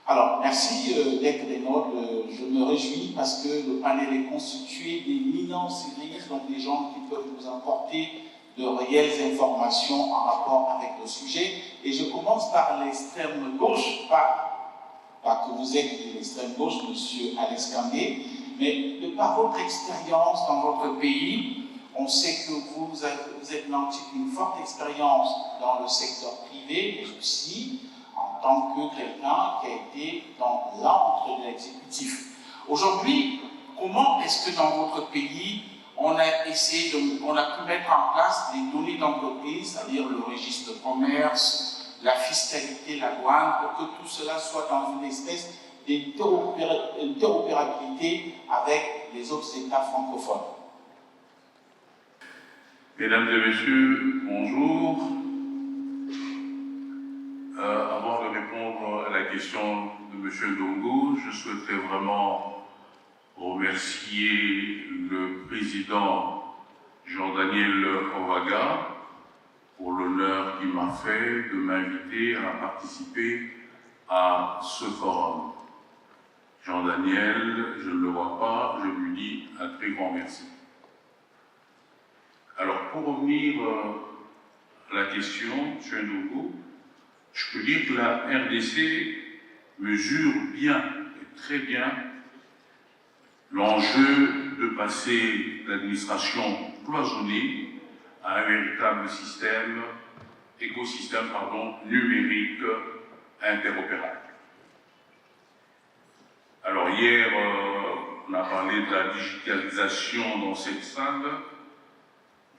Alors, merci d'être des nôtres. Je me réjouis parce que le panel est constitué d'éminents civilistes, donc des gens qui peuvent nous apporter de réelles informations en rapport avec le sujet. Et je commence par l'extrême gauche, pas que vous êtes de l'extrême gauche, monsieur Alex Kangé, mais de par votre expérience dans votre pays, on sait que vous êtes nanti une forte expérience dans le secteur privé, mais aussi en tant que quelqu'un qui a été dans l'antre de l'exécutif. Aujourd'hui, comment est-ce que dans votre pays, on a pu mettre en place des données d'entreprise, c'est-à-dire le registre de commerce, la fiscalité, la douane, pour que tout cela soit dans une espèce d'interopérabilité avec les autres États francophones? Mesdames et messieurs, bonjour. Avant de répondre à la question de M. Ndongo, je souhaiterais vraiment remercier le président Jean-Daniel Ovaga pour l'honneur qu'il m'a fait de m'inviter à participer à ce forum. Jean-Daniel, je ne le vois pas, je lui dis un très grand merci. Alors, pour revenir à la question, M. Ndongo, je peux dire que la RDC mesure bien, et très bien, l'enjeu de passer l'administration cloisonnée à un véritable écosystème numérique interopérable. Alors hier, on a parlé de la digitalisation dans cette salle.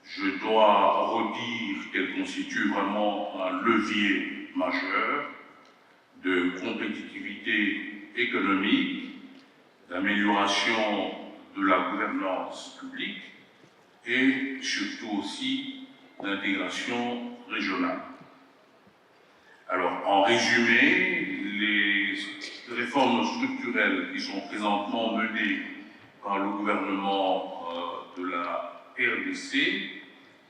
Je dois redire qu'elle constitue vraiment un levier majeur de compétitivité économique, d'amélioration de la gouvernance publique et surtout aussi d'intégration régionale. Alors, en résumé, les réformes structurelles qui sont présentement menées par le gouvernement de la RDC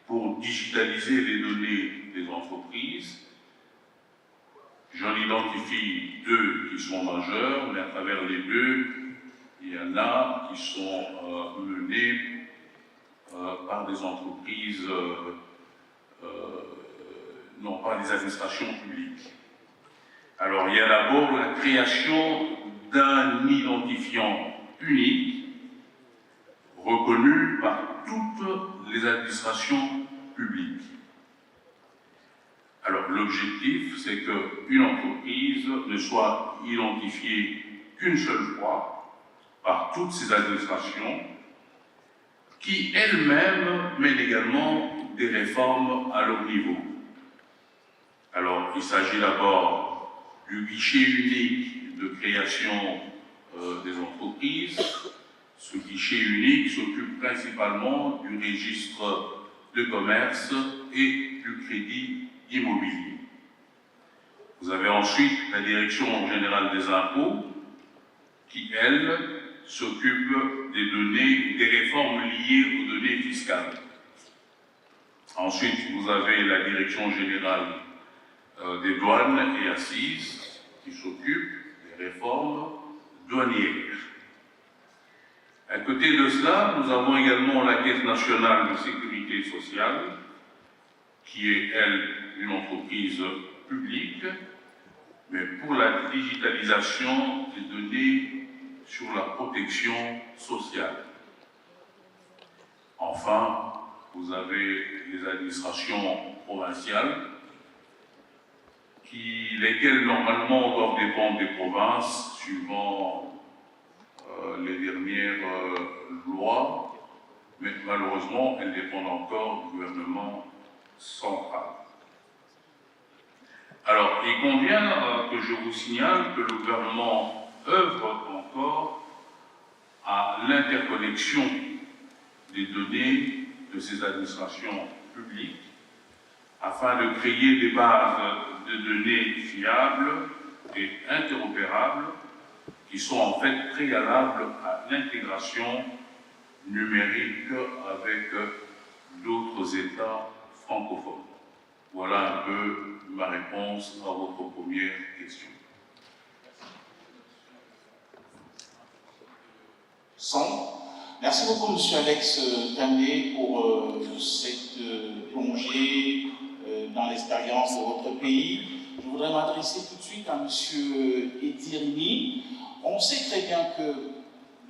pour digitaliser les données des entreprises, j'en identifie deux qui sont majeurs, mais à travers les deux, il y en a qui sont menées par des entreprises, non pas des administrations publiques. Alors, il y a d'abord la création d'un identifiant unique, reconnu par toutes les administrations publiques. Alors, l'objectif, c'est qu'une entreprise ne soit identifiée qu'une seule fois par toutes ces administrations qui elles-mêmes mènent également des réformes à leur niveau. Alors, il s'agit d'abord du guichet unique de création des entreprises. Ce guichet unique s'occupe principalement du registre de commerce et du crédit immobilier. Vous avez ensuite la Direction générale des impôts qui, elle, s'occupe des données, des réformes liées aux données fiscales. Ensuite, vous avez la Direction générale des douanes et assises qui s'occupe des réformes douanières. À côté de cela, nous avons également la Caisse nationale de sécurité sociale, qui est, elle, une entreprise publique, mais pour la digitalisation des données sur la protection sociale. Enfin, vous avez les administrations provinciales, lesquelles normalement doivent dépendre des provinces, suivant les dernières lois, mais malheureusement, elles dépendent encore du gouvernement central. Alors, il convient que je vous signale que le gouvernement œuvre encore à l'interconnexion des données de ces administrations publiques afin de créer des bases de données fiables et interopérables qui sont en fait préalables à l'intégration numérique avec d'autres États francophones. Voilà un peu ma réponse à votre première question. son. Merci beaucoup, M. Alex Tandé, pour cette plongée dans l'expérience de votre pays. Je voudrais m'adresser tout de suite à M. Edirimi. On sait très bien que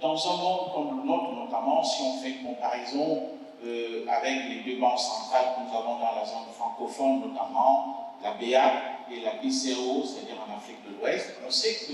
dans un monde comme le nôtre, notamment si on fait une comparaison avec les deux banques centrales que nous avons dans la zone francophone, notamment la BEAC et la BCEAO, c'est-à-dire en Afrique de l'Ouest, on sait que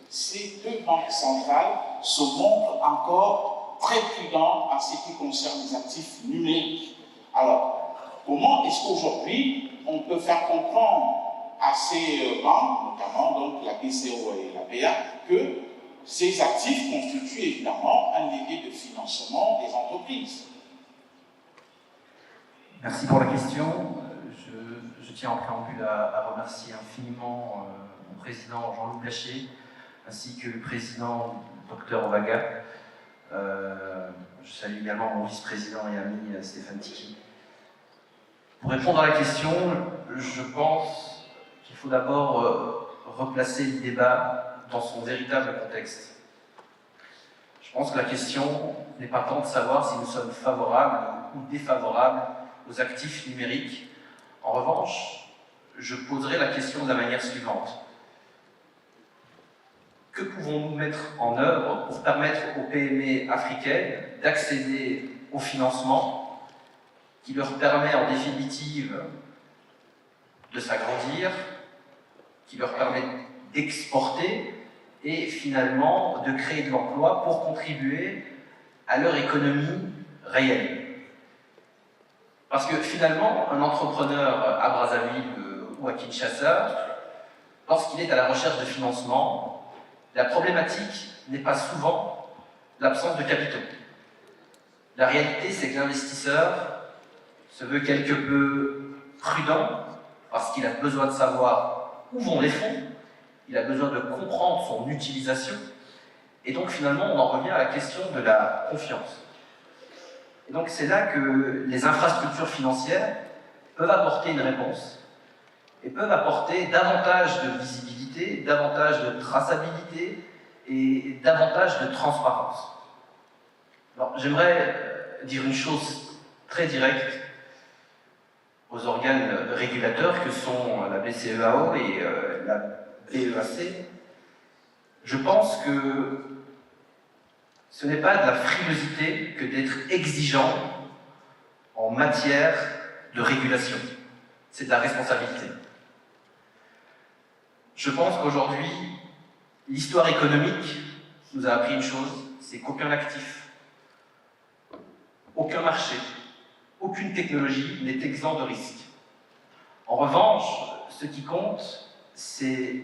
ces deux banques centrales se montrent encore très prudentes en ce qui concerne les actifs numériques. Alors, comment est-ce qu'aujourd'hui on peut faire comprendre à ces banques, notamment donc la BCEAO et la BEAC, que ces actifs constituent évidemment un levier de financement des entreprises? Merci pour la question. Je tiens en préambule à remercier infiniment mon président Jean-Loup Blaché, ainsi que le président Dr Ovaga. Je salue également mon vice-président et ami Stéphane Tiki. Pour répondre à la question, je pense qu'il faut d'abord replacer le débat dans son véritable contexte. Je pense que la question n'est pas tant de savoir si nous sommes favorables ou défavorables aux actifs numériques. En revanche, je poserai la question de la manière suivante. Que pouvons-nous mettre en œuvre pour permettre aux PME africaines d'accéder au financement qui leur permet en définitive de s'agrandir, qui leur permet d'exporter et finalement de créer de l'emploi pour contribuer à leur économie réelle? Parce que finalement, un entrepreneur à Brazzaville ou à Kinshasa, lorsqu'il est à la recherche de financement, la problématique n'est pas souvent l'absence de capitaux. La réalité, c'est que l'investisseur se veut quelque peu prudent parce qu'il a besoin de savoir où vont les fonds, il a besoin de comprendre son utilisation, et donc finalement, on en revient à la question de la confiance. Et donc c'est là que les infrastructures financières peuvent apporter une réponse et peuvent apporter davantage de visibilité, davantage de traçabilité et davantage de transparence. Alors j'aimerais dire une chose très directe aux organes régulateurs que sont la BCEAO et la BEAC. Je pense que ce n'est pas de la frilosité que d'être exigeant en matière de régulation. C'est de la responsabilité. Je pense qu'aujourd'hui, l'histoire économique nous a appris une chose, c'est qu'aucun actif, aucun marché, aucune technologie n'est exempt de risque. En revanche, ce qui compte, c'est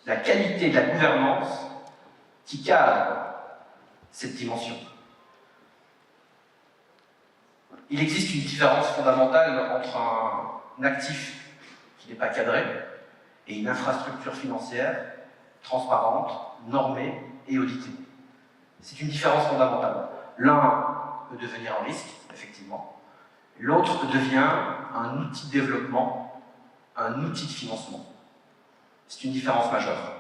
la qualité de la gouvernance qui cadre cette dimension. Il existe une différence fondamentale entre un actif qui n'est pas cadré et une infrastructure financière transparente, normée et auditée. C'est une différence fondamentale. L'un peut devenir un risque, effectivement. L'autre devient un outil de développement, un outil de financement. C'est une différence majeure.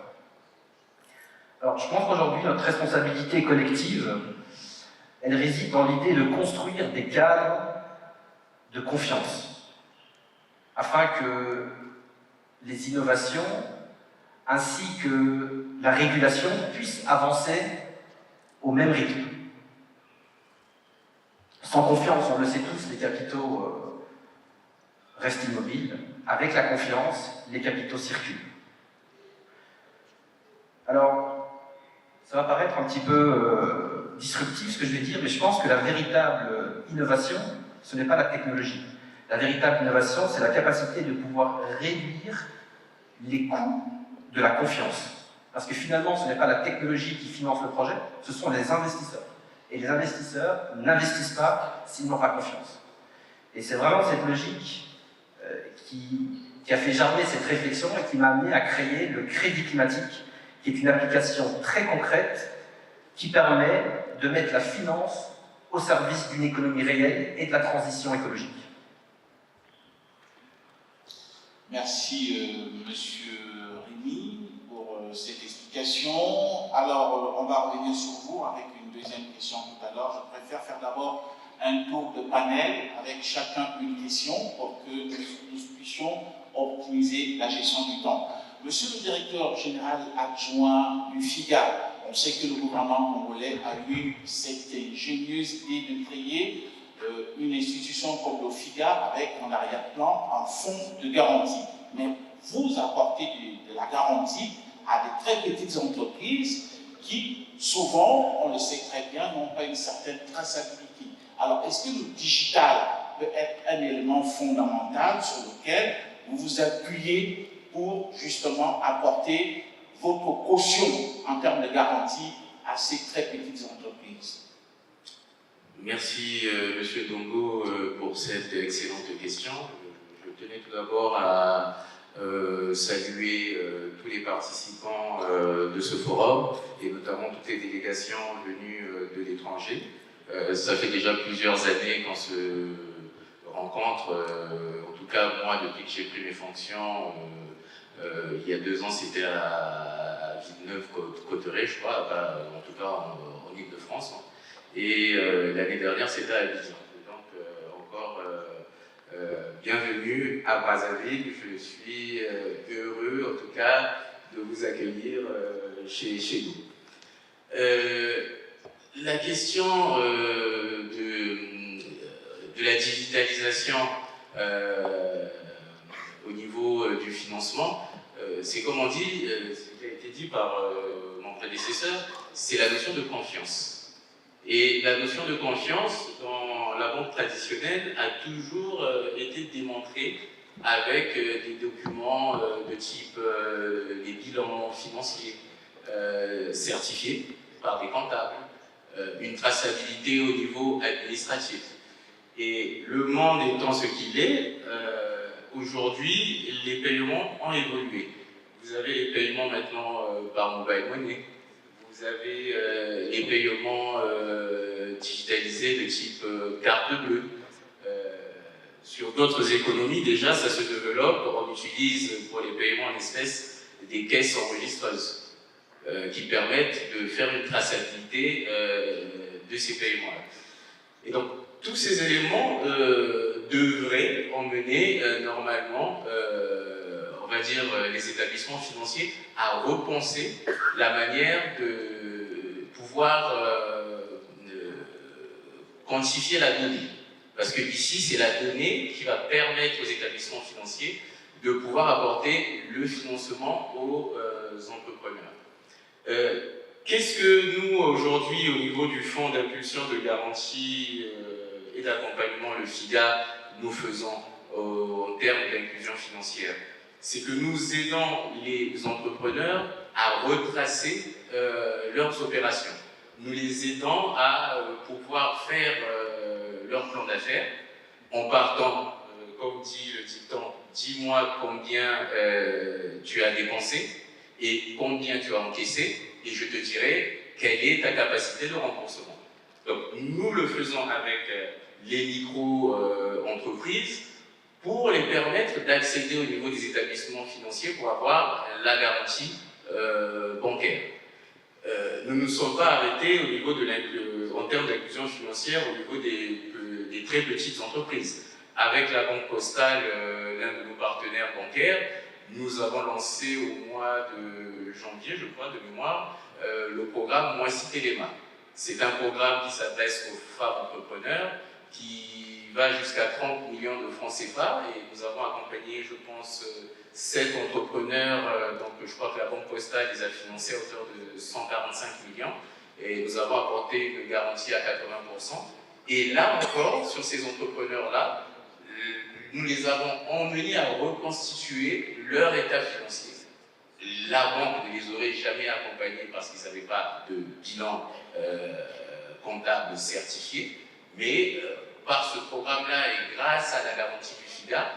Alors, je pense qu'aujourd'hui, notre responsabilité collective, elle réside dans l'idée de construire des cadres de confiance, afin que les innovations ainsi que la régulation puissent avancer au même rythme. Sans confiance, on le sait tous, les capitaux restent immobiles. Avec la confiance, les capitaux circulent. Alors, ça va paraître un petit peu disruptif ce que je vais dire, mais je pense que la véritable innovation, ce n'est pas la technologie. La véritable innovation, c'est la capacité de pouvoir réduire les coûts de la confiance. Parce que finalement, ce n'est pas la technologie qui finance le projet, ce sont les investisseurs. Et les investisseurs n'investissent pas s'ils n'ont pas confiance. Et c'est vraiment cette logique qui a fait germer cette réflexion et qui m'a amené à créer le crédit climatique, qui est une application très concrète qui permet de mettre la finance au service d'une économie réelle et de la transition écologique. Merci, Monsieur Rémy, pour cette explication. clarification. Alors, on va revenir sur vous avec une deuxième question tout à l'heure. Je préfère faire d'abord un tour de panel avec chacun une question pour que nous puissions optimiser la gestion du temps. Monsieur le directeur général adjoint du FIGA, on sait que le gouvernement congolais a eu cette ingénieuse idée de créer une institution comme le FIGA avec en arrière-plan un fonds de garantie. Mais vous apportez de la garantie à des très petites entreprises qui, souvent, on le sait très bien, n'ont pas une certaine traçabilité. Alors, est-ce que le digital peut être un élément fondamental sur lequel vous vous appuyez pour justement apporter votre caution en termes de garantie à ces très petites entreprises? Merci Monsieur Dongo pour cette excellente question. Je tenais tout d'abord à saluer tous les participants de ce forum et notamment toutes les délégations venues de l'étranger. Ça fait déjà plusieurs années qu'on se rencontre, en tout cas moi depuis que j'ai pris mes fonctions, il y a 2 ans c'était à Villeneuve-Cotterêts je crois, en tout cas en Ile-de-France, et l'année dernière c'était à Abidjan. Donc encore bienvenue à Brazzaville, je suis heureux en tout cas de vous accueillir chez nous. La question de la digitalisation au niveau du financement, c'est comme on dit, ce qui a été dit par mon prédécesseur, c'est la notion de confiance. Et la notion de confiance dans la banque traditionnelle a toujours été démontrée avec des documents de type les bilans financiers certifiés par des comptables, une traçabilité au niveau administratif. Et le monde étant ce qu'il est, aujourd'hui, les paiements ont évolué. Vous avez les paiements maintenant par mobile money, vous avez les paiements digitalisés de type carte bleue. Sur d'autres économies, déjà, ça se développe. On utilise pour les paiements en espèces des caisses enregistreuses qui permettent de faire une traçabilité de ces paiements-là. Et donc, tous ces éléments devraient emmener normalement, on va dire, les établissements financiers à repenser la manière de pouvoir quantifier la donnée. Parce que ici, c'est la donnée qui va permettre aux établissements financiers de pouvoir apporter le financement aux entrepreneurs. Qu'est-ce que nous, aujourd'hui, au niveau du Fonds d'impulsion de garantie et d'accompagnement, le FIGA, nous faisons en termes d'inclusion financière? C'est que nous aidons les entrepreneurs à retracer leurs opérations. Nous les aidons à pouvoir faire leur plan d'affaires en partant, comme dit le dicton, dis-moi combien tu as dépensé et combien tu as encaissé, et je te dirai quelle est ta capacité de remboursement. Donc nous le faisons avec les micro-entreprises pour les permettre d'accéder au niveau des établissements financiers pour avoir la garantie bancaire. Nous ne sommes pas arrêtés au niveau en termes d'inclusion financière au niveau des très petites entreprises. Avec la Banque Postale, l'un de nos partenaires bancaires, nous avons lancé au mois de janvier, je crois, de mémoire, le programme Moi Cité Téléma. C'est un programme qui s'adresse aux femmes entrepreneurs, qui va jusqu'à 30 millions de francs CFA, et nous avons accompagné, je pense, 7 entrepreneurs, donc je crois que la Banque Postale les a financés à hauteur de 145 millions, et nous avons apporté une garantie à 80%. Et là encore, sur ces entrepreneurs-là, nous les avons emmenés à reconstituer leur état financier. La banque ne les aurait jamais accompagnés parce qu'ils n'avaient pas de bilan comptable certifié, mais par ce programme-là et grâce à la garantie du FIGA,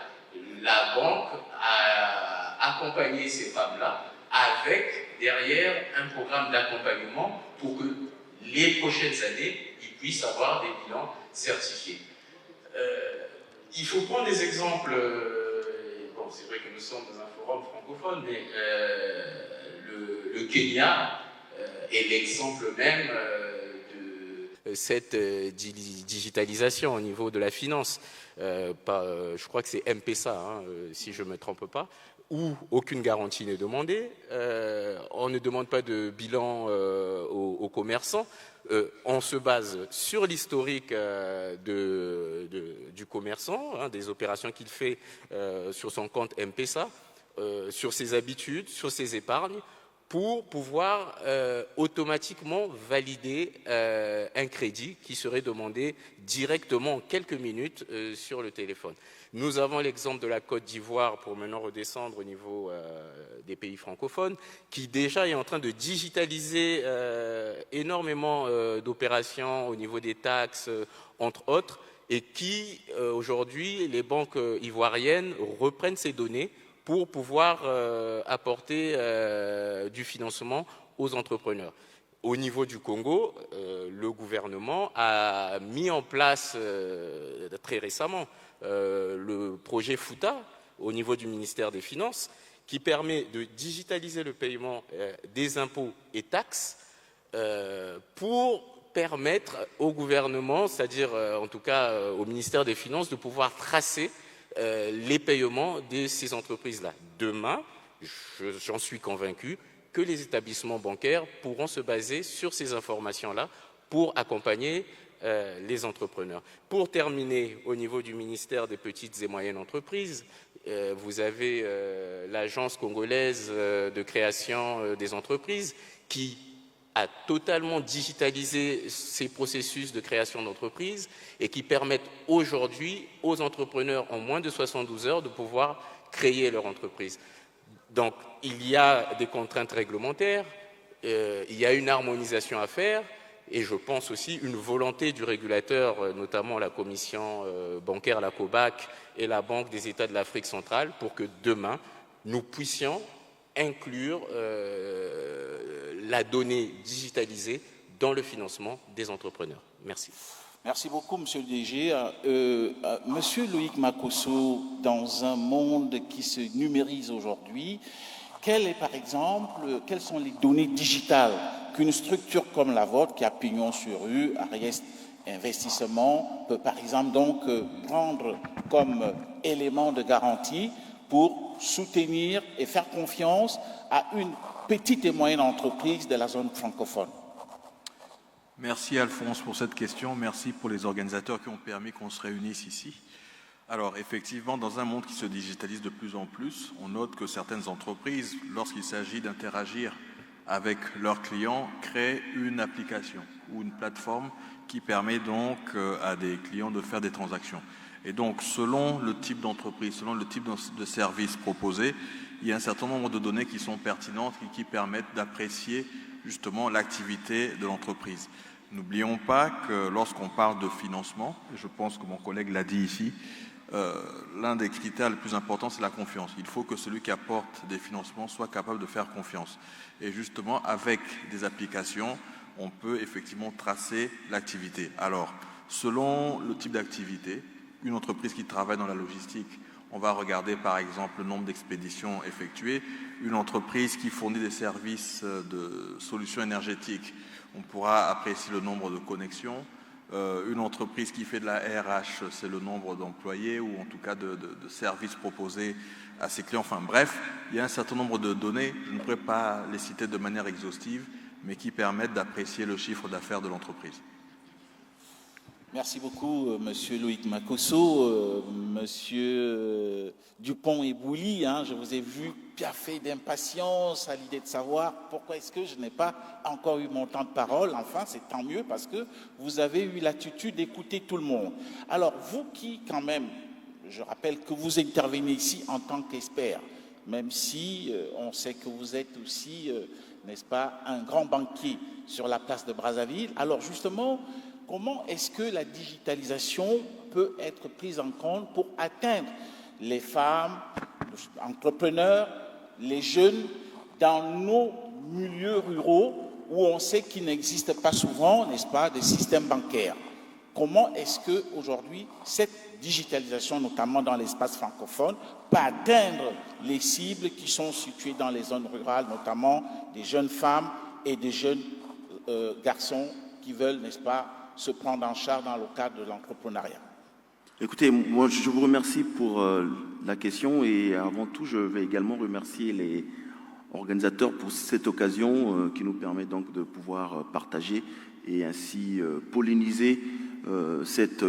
la banque a accompagné ces femmes-là avec derrière un programme d'accompagnement pour que les prochaines années, ils puissent avoir des bilans certifiés. Il faut prendre des exemples, bon, c'est vrai que nous sommes dans un forum francophone, mais le Kenya est l'exemple même de cette digitalisation au niveau de la finance. Je crois que c'est M-Pesa, si je ne me trompe pas, où aucune garantie n'est demandée. On ne demande pas de bilan aux commerçants. On se base sur l'historique du commerçant, des opérations qu'il fait sur son compte M-Pesa, sur ses habitudes, sur ses épargnes, pour pouvoir automatiquement valider un crédit qui serait demandé directement en quelques minutes sur le téléphone. Nous avons l'exemple de la Côte d'Ivoire, pour maintenant redescendre au niveau des pays francophones, qui déjà est en train de digitaliser énormément d'opérations au niveau des taxes, entre autres, et qui, aujourd'hui, les banques ivoiriennes reprennent ces données pour pouvoir apporter du financement aux entrepreneurs. Au niveau du Congo, le gouvernement a mis en place très récemment le projet FUTA au niveau du ministère des Finances qui permet de digitaliser le paiement des impôts et taxes pour permettre au gouvernement, c'est-à-dire en tout cas au ministère des Finances, de pouvoir tracer les paiements de ces entreprises-là. Demain, j'en suis convaincu, que les établissements bancaires pourront se baser sur ces informations-là pour accompagner les entrepreneurs. Pour terminer, au niveau du ministère des petites et moyennes entreprises, vous avez l'agence congolaise de création des entreprises qui a totalement digitalisé ces processus de création d'entreprises et qui permettent aujourd'hui aux entrepreneurs en moins de 72 heures de pouvoir créer leur entreprise. Donc, il y a des contraintes réglementaires, il y a une harmonisation à faire et je pense aussi une volonté du régulateur, notamment la commission bancaire, la COBAC et la Banque des États de l'Afrique centrale, pour que demain, nous puissions inclure la donnée digitalisée dans le financement des entrepreneurs. Merci. Merci beaucoup, Monsieur le DG. Monsieur Loïc Makosso, dans un monde qui se numérise aujourd'hui, quelles sont les données digitales qu'une structure comme la vôtre, qui a pignon sur rue, Ariès Investissement, peut par exemple donc prendre comme élément de garantie pour soutenir et faire confiance à une petite et moyenne entreprise de la zone francophone? Merci Alphonse pour cette question, merci pour les organisateurs qui ont permis qu'on se réunisse ici. Alors effectivement, dans un monde qui se digitalise de plus en plus, on note que certaines entreprises, lorsqu'il s'agit d'interagir avec leurs clients, créent une application ou une plateforme qui permet donc à des clients de faire des transactions. Et donc selon le type d'entreprise, selon le type de service proposé, il y a un certain nombre de données qui sont pertinentes et qui permettent d'apprécier justement l'activité de l'entreprise. N'oublions pas que lorsqu'on parle de financement, et je pense que mon collègue l'a dit ici, l'un des critères les plus importants, c'est la confiance. Il faut que celui qui apporte des financements soit capable de faire confiance. Et justement, avec des applications, on peut effectivement tracer l'activité. Alors, selon le type d'activité, une entreprise qui travaille dans la logistique, on va regarder par exemple le nombre d'expéditions effectuées. Une entreprise qui fournit des services de solutions énergétiques, on pourra apprécier le nombre de connexions. Une entreprise qui fait de la RH, c'est le nombre d'employés ou en tout cas de services proposés à ses clients. Enfin bref, il y a un certain nombre de données, je ne pourrais pas les citer de manière exhaustive, mais qui permettent d'apprécier le chiffre d'affaires de l'entreprise. Merci beaucoup, Monsieur Loïc Makosso. Monsieur Dupont et Bouli, je vous ai vu piaffer d'impatience à l'idée de savoir pourquoi est-ce que je n'ai pas encore eu mon temps de parole. Enfin, c'est tant mieux parce que vous avez eu l'attitude d'écouter tout le monde. Alors, vous qui, quand même, je rappelle que vous intervenez ici en tant qu'expert, même si on sait que vous êtes aussi, n'est-ce pas, un grand banquier sur la place de Brazzaville. Alors, justement, comment est-ce que la digitalisation peut être prise en compte pour atteindre les femmes, les entrepreneurs, les jeunes dans nos milieux ruraux où on sait qu'il n'existe pas souvent, n'est-ce pas, de système bancaire? comment est-ce qu'aujourd'hui, cette digitalisation, notamment dans l'espace francophone, peut atteindre les cibles qui sont situées dans les zones rurales, notamment des jeunes femmes et des jeunes garçons qui veulent, n'est-ce pas, se prendre en charge dans le cadre de l'entrepreneuriat. Écoutez, moi je vous remercie pour la question et avant tout je vais également remercier les organisateurs pour cette occasion qui nous permet donc de pouvoir partager et ainsi polliniser cette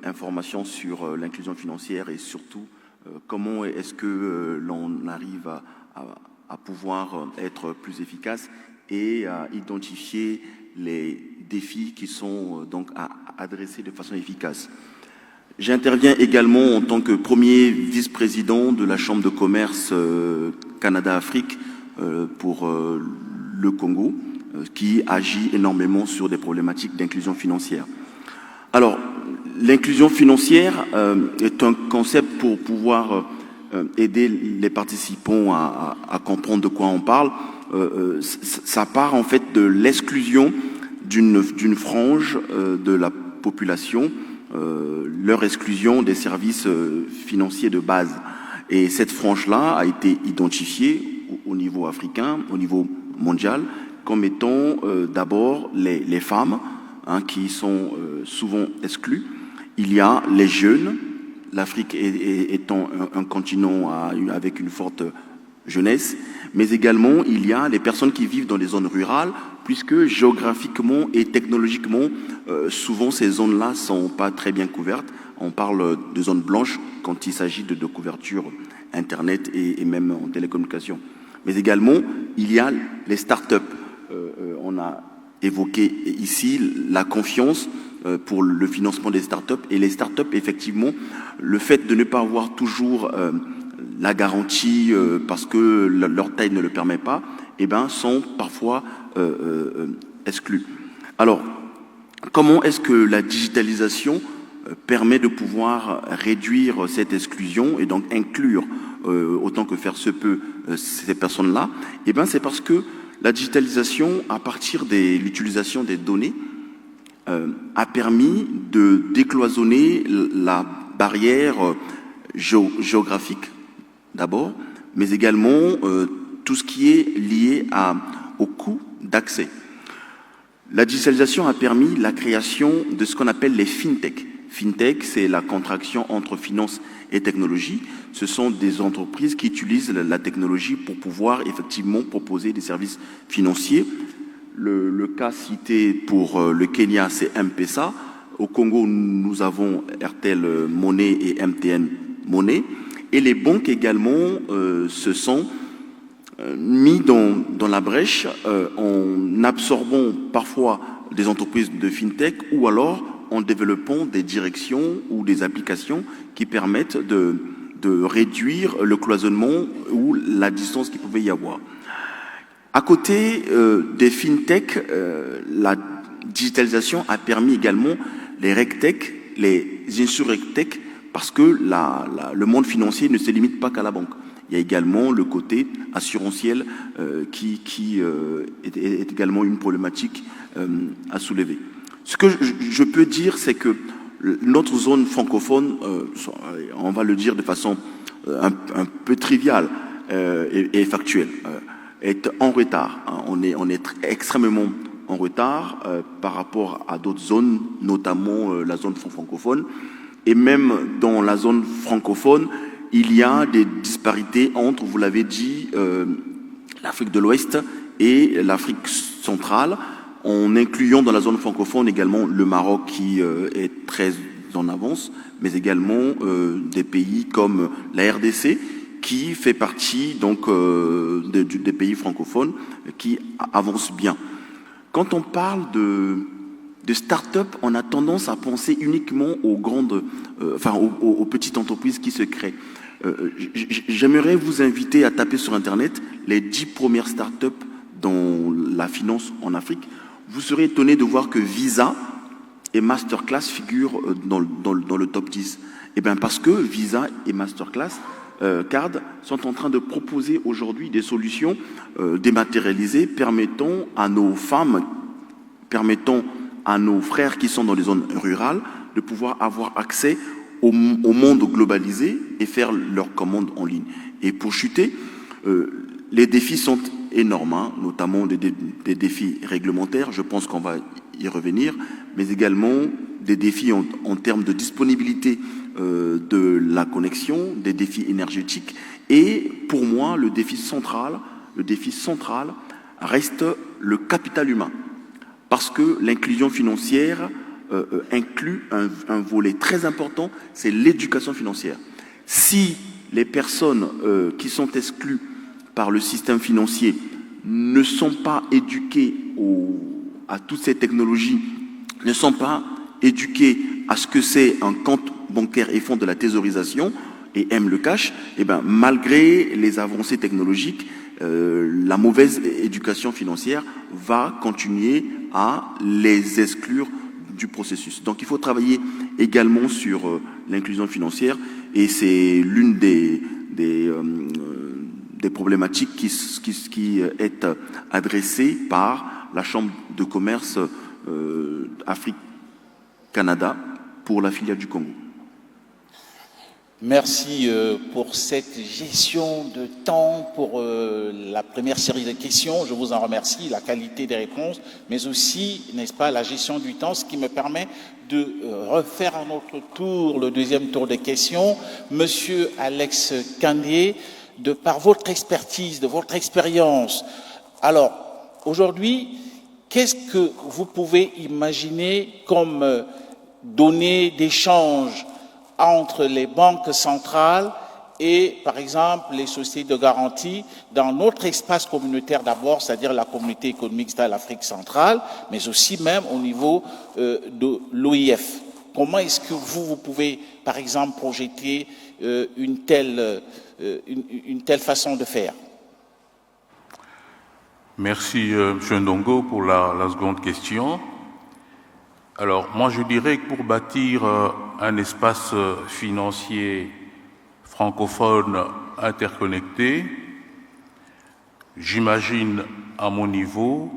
information sur l'inclusion financière et surtout comment est-ce que l'on arrive à pouvoir être plus efficace et à identifier les défis qui sont donc à adresser de façon efficace. J'interviens également en tant que premier vice-président de la Chambre de commerce Canada-Afrique pour le Congo, qui agit énormément sur des problématiques d'inclusion financière. Alors, l'inclusion financière est un concept pour pouvoir aider les participants à comprendre de quoi on parle. Ça part en fait de l'exclusion d'une frange de la population, leur exclusion des services financiers de base. Et cette frange-là a été identifiée au niveau africain, au niveau mondial, comme étant d'abord les femmes qui sont souvent exclues. Il y a les jeunes, l'Afrique étant un continent avec une forte jeunesse, mais également il y a les personnes qui vivent dans les zones rurales, puisque géographiquement et technologiquement, souvent ces zones-là ne sont pas très bien couvertes. On parle de zones blanches quand il s'agit de couverture Internet et même en télécommunication. Mais également, il y a les start-up. On a évoqué ici la confiance pour le financement des start-up. Et les start-up, effectivement, le fait de ne pas avoir toujours la garantie parce que leur taille ne le permet pas, sont parfois exclus. Alors, comment est-ce que la digitalisation permet de pouvoir réduire cette exclusion et donc inclure autant que faire se peut ces personnes-là? C'est parce que la digitalisation, à partir de l'utilisation des données, a permis de décloisonner la barrière géographique d'abord, mais également tout ce qui est lié au coût d'accès. La digitalisation a permis la création de ce qu'on appelle les fintech. Fintech, c'est la contraction entre finance et technologie. Ce sont des entreprises qui utilisent la technologie pour pouvoir effectivement proposer des services financiers. Le cas cité pour le Kenya, c'est M-Pesa. Au Congo, nous avons Airtel Money et MTN Money. Et les banques également se sont mis dans la brèche en absorbant parfois des entreprises de fintech ou alors en développant des directions ou des applications qui permettent de réduire le cloisonnement ou la distance qu'il pouvait y avoir. À côté des fintech, la digitalisation a permis également les regtech, les insurregtech, parce que le monde financier ne se limite pas qu'à la banque. Il y a également le côté assurantiel qui est également une problématique à soulever. Ce que je peux dire, c'est que notre zone francophone, on va le dire de façon un peu triviale et factuelle, est en retard. On est extrêmement en retard par rapport à d'autres zones, notamment la zone francophone. Et même dans la zone francophone, il y a des disparités entre, vous l'avez dit, l'Afrique de l'Ouest et l'Afrique centrale, en incluant dans la zone francophone également le Maroc qui est très en avance, mais également des pays comme la RDC qui fait partie donc des pays francophones qui avancent bien. Quand on parle de start-up, on a tendance à penser uniquement aux grandes, aux petites entreprises qui se créent. J'aimerais vous inviter à taper sur Internet les 10 premières start-up dans la finance en Afrique. Vous serez étonné de voir que Visa et Masterclass figurent dans le top 10. Parce que Visa et Masterclass Card sont en train de proposer aujourd'hui des solutions dématérialisées permettant à nos femmes, permettant à nos frères qui sont dans les zones rurales de pouvoir avoir accès au monde globalisé et faire leurs commandes en ligne. Et pour chuter, les défis sont énormes, hein, notamment des défis réglementaires, je pense qu'on va y revenir, mais également des défis en termes de disponibilité de la connexion, des défis énergétiques. Et pour moi, le défi central reste le capital humain. Parce que l'inclusion financière inclut un volet très important, c'est l'éducation financière. Si les personnes qui sont exclues par le système financier ne sont pas éduquées à toutes ces technologies, ne sont pas éduquées à ce que c'est un compte bancaire et font de la thésaurisation et aiment le cash, eh ben, malgré les avancées technologiques, la mauvaise éducation financière va continuer à les exclure du processus. Donc il faut travailler également sur l'inclusion financière et c'est l'une des problématiques qui est adressée par la Chambre de commerce Afrique-Canada pour la filiale du Congo. Merci pour cette gestion de temps, pour la première série de questions. Je vous en remercie, la qualité des réponses, mais aussi, n'est-ce pas, la gestion du temps, ce qui me permet de refaire à notre tour le deuxième tour de questions. Monsieur Alex Kandié, de par votre expertise, de votre expérience, alors, aujourd'hui, qu'est-ce que vous pouvez imaginer comme données d'échange entre les banques centrales et, par exemple, les sociétés de garantie dans notre espace communautaire d'abord, c'est-à-dire la communauté économique de l'Afrique centrale, mais aussi même au niveau de l'OIF. Comment est-ce que vous pouvez, par exemple, projeter une telle façon de faire? Merci, M. Ndongo, pour la seconde question. Alors, moi, je dirais que pour bâtir un espace financier francophone interconnecté, j'imagine à mon niveau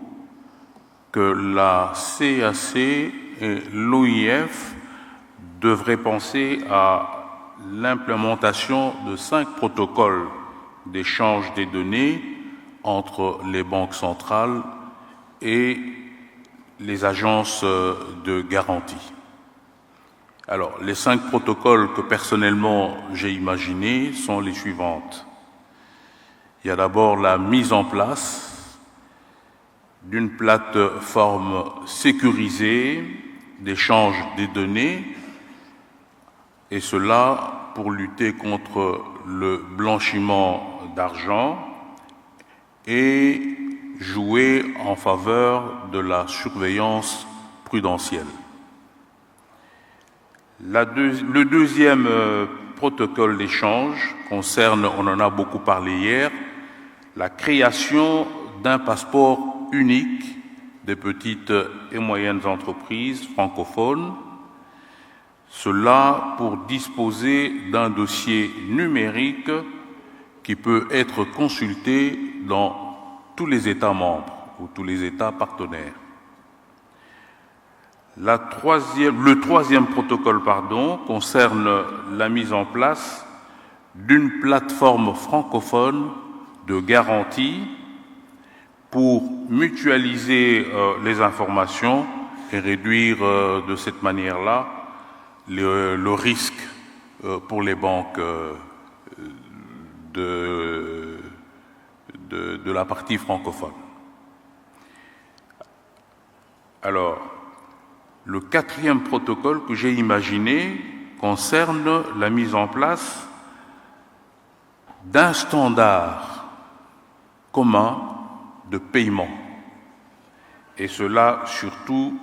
que la CAC et l'OIF devraient penser à l'implémentation de 5 protocoles d'échange des données entre les banques centrales et les agences de garantie. Alors, les 5 protocoles que personnellement j'ai imaginés sont les suivantes. Il y a d'abord la mise en place d'une plateforme sécurisée d'échange des données, et cela pour lutter contre le blanchiment d'argent et jouer en faveur de la surveillance prudentielle. Le deuxième protocole d'échange concerne, on en a beaucoup parlé hier, la création d'un passeport unique des petites et moyennes entreprises francophones, cela pour disposer d'un dossier numérique qui peut être consulté dans tous les États membres ou tous les États partenaires. Le troisième protocole concerne la mise en place d'une plateforme francophone de garantie pour mutualiser les informations et réduire de cette manière-là le risque pour les banques de la partie francophone. Alors, le quatrième protocole que j'ai imaginé concerne la mise en place d'un standard commun de paiement, et cela surtout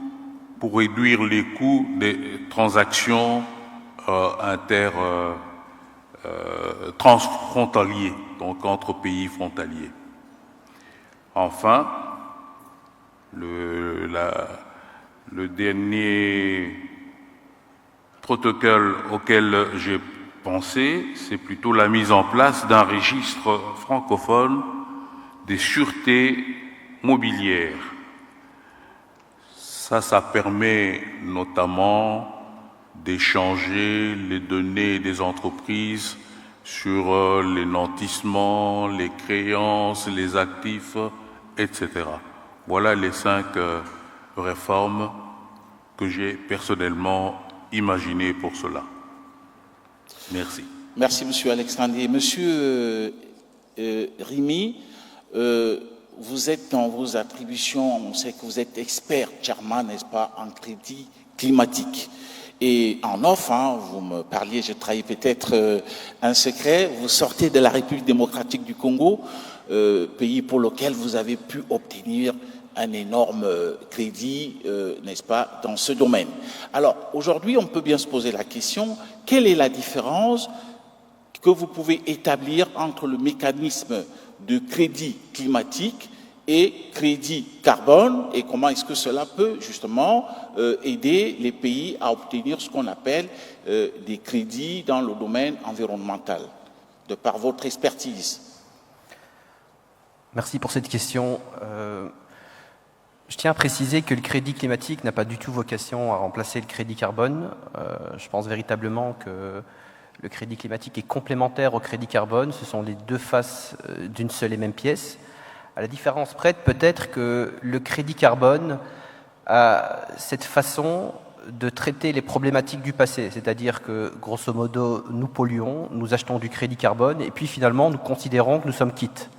pour réduire les coûts des transactions transfrontaliers, donc entre pays frontaliers. Enfin, le dernier protocole auquel j'ai pensé, c'est plutôt la mise en place d'un registre francophone des sûretés mobilières. Ça permet notamment d'échanger les données des entreprises sur les nantissements, les créances, les actifs, etc. Voilà les 5 réformes que j'ai personnellement imaginées pour cela. Merci. Merci, Monsieur Alexandre. Monsieur Rimi, vous êtes dans vos attributions, on sait que vous êtes expert, chairman, n'est-ce pas, en crédit climatique. Et en off, vous me parliez, je trahis peut-être un secret, vous sortez de la République démocratique du Congo, pays pour lequel vous avez pu obtenir un énorme crédit, n'est-ce pas, dans ce domaine. Alors, aujourd'hui, on peut bien se poser la question, quelle est la différence que vous pouvez établir entre le mécanisme de crédit climatique et crédit carbone, et comment est-ce que cela peut justement aider les pays à obtenir ce qu'on appelle des crédits dans le domaine environnemental, de par votre expertise? Merci pour cette question. Je tiens à préciser que le crédit climatique n'a pas du tout vocation à remplacer le crédit carbone. Je pense véritablement que le crédit climatique est complémentaire au crédit carbone. Ce sont les deux faces d'une seule et même pièce. À la différence près, peut-être que le crédit carbone a cette façon de traiter les problématiques du passé. C'est-à-dire que, grosso modo, nous polluons, nous achetons du crédit carbone, et puis finalement, nous considérons que nous sommes quittes.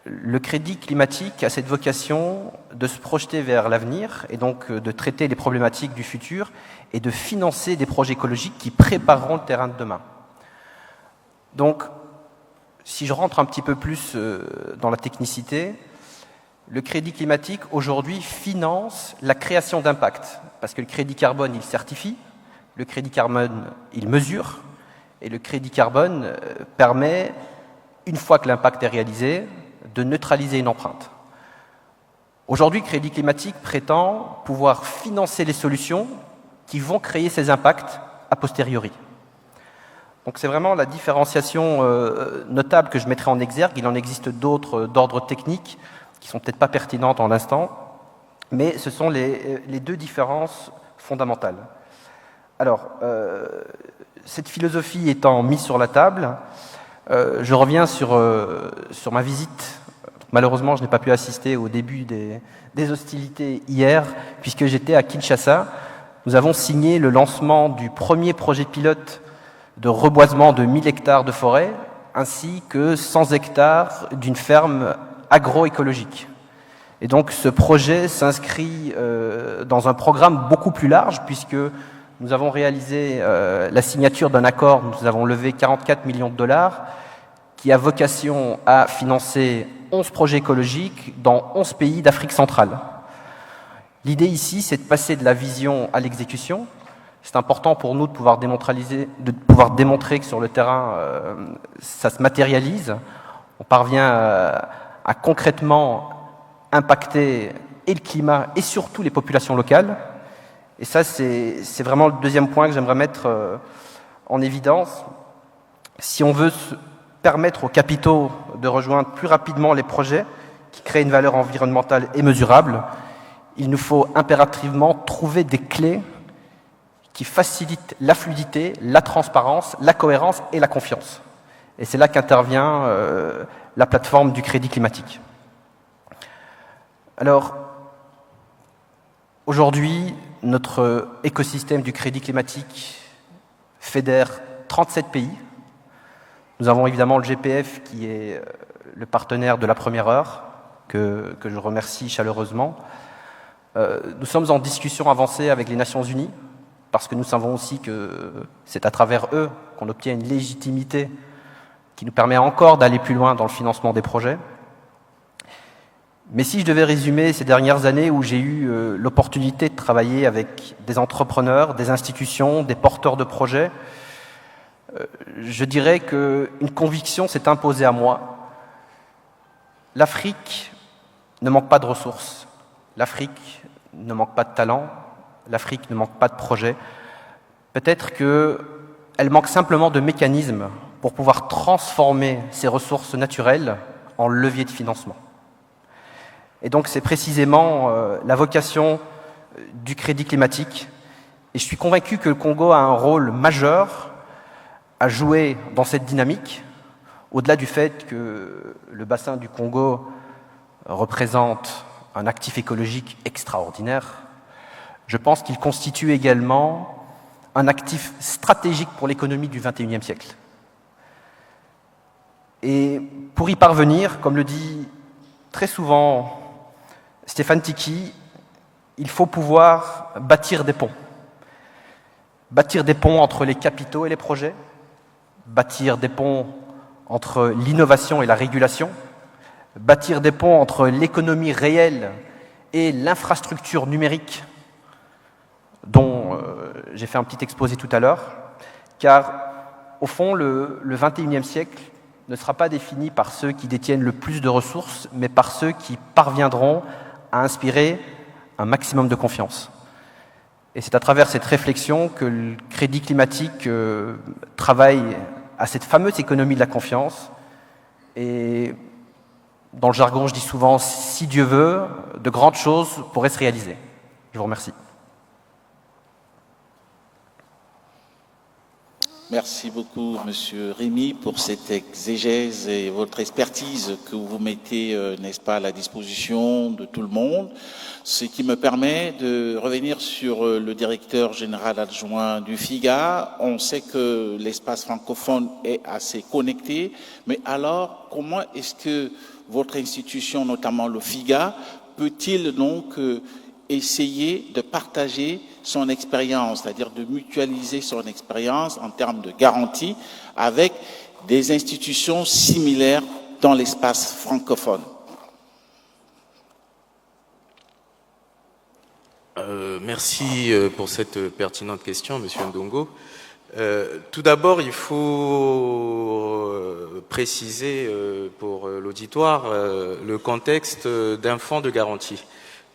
Le crédit climatique a cette vocation de se projeter vers l'avenir et donc de traiter les problématiques du futur et de financer des projets écologiques qui prépareront le terrain de demain. Donc, si je rentre un petit peu plus dans la technicité, le crédit climatique aujourd'hui finance la création d'impact, parce que le crédit carbone, il certifie, le crédit carbone, il mesure, et le crédit carbone permet, une fois que l'impact est réalisé, de neutraliser une empreinte. Aujourd'hui, le crédit climatique prétend pouvoir financer les solutions qui vont créer ces impacts a posteriori. Donc c'est vraiment la différenciation notable que je mettrai en exergue. Il en existe d'autres d'ordre technique qui sont peut-être pas pertinentes en l'instant, mais ce sont les deux différences fondamentales. Alors, cette philosophie étant mise sur la table, je reviens sur ma visite. Malheureusement, je n'ai pas pu assister au début des hostilités hier, puisque j'étais à Kinshasa. Nous avons signé le lancement du premier projet pilote de reboisement de 1000 hectares de forêt, ainsi que 100 hectares d'une ferme agroécologique. Et donc ce projet s'inscrit dans un programme beaucoup plus large, puisque nous avons réalisé la signature d'un accord, nous avons levé 44 millions de dollars, qui a vocation à financer 11 projets écologiques dans 11 pays d'Afrique centrale. L'idée ici, c'est de passer de la vision à l'exécution. C'est important pour nous de pouvoir démontrer que sur le terrain, ça se matérialise. On parvient à concrètement impacter et le climat et surtout les populations locales. Et ça, c'est vraiment le deuxième point que j'aimerais mettre en évidence. Si on veut permettre aux capitaux de rejoindre plus rapidement les projets qui créent une valeur environnementale et mesurable, il nous faut impérativement trouver des clés qui facilitent la fluidité, la transparence, la cohérence et la confiance. Et c'est là qu'intervient la plateforme du crédit climatique. Alors, aujourd'hui, notre écosystème du crédit climatique fédère 37 pays. Nous avons évidemment le GPF qui est le partenaire de la première heure, que je remercie chaleureusement. Nous sommes en discussion avancée avec les Nations Unies, parce que nous savons aussi que c'est à travers eux qu'on obtient une légitimité qui nous permet encore d'aller plus loin dans le financement des projets. Mais si je devais résumer ces dernières années où j'ai eu l'opportunité de travailler avec des entrepreneurs, des institutions, des porteurs de projets, je dirais qu'une conviction s'est imposée à moi. L'Afrique ne manque pas de ressources. L'Afrique ne manque pas de talent. L'Afrique ne manque pas de projets. Peut-être qu'elle manque simplement de mécanismes pour pouvoir transformer ces ressources naturelles en levier de financement. Et donc c'est précisément la vocation du crédit climatique. Et je suis convaincu que le Congo a un rôle majeur à jouer dans cette dynamique, au-delà du fait que le bassin du Congo représente un actif écologique extraordinaire. Je pense qu'il constitue également un actif stratégique pour l'économie du XXIe siècle. Et pour y parvenir, comme le dit très souvent Stéphane Tiki, il faut pouvoir bâtir des ponts. Bâtir des ponts entre les capitaux et les projets, bâtir des ponts entre l'innovation et la régulation, bâtir des ponts entre l'économie réelle et l'infrastructure numérique dont j'ai fait un petit exposé tout à l'heure, car au fond, le XXIe siècle ne sera pas défini par ceux qui détiennent le plus de ressources, mais par ceux qui parviendront à inspirer un maximum de confiance. Et c'est à travers cette réflexion que le crédit climatique travaille à cette fameuse économie de la confiance. Et dans le jargon, je dis souvent, si Dieu veut, de grandes choses pourraient se réaliser. Je vous remercie. Merci beaucoup, Monsieur Rémy, pour cette exégèse et votre expertise que vous mettez, n'est-ce pas, à la disposition de tout le monde. Ce qui me permet de revenir sur le directeur général adjoint du FIGA. On sait que l'espace francophone est assez connecté, mais alors, comment est-ce que votre institution, notamment le FIGA, peut-il donc essayer de partager son expérience, c'est-à-dire de mutualiser son expérience en termes de garantie avec des institutions similaires dans l'espace francophone? Merci pour cette pertinente question, Monsieur Ndongo. Tout d'abord, il faut préciser pour l'auditoire le contexte d'un fonds de garantie.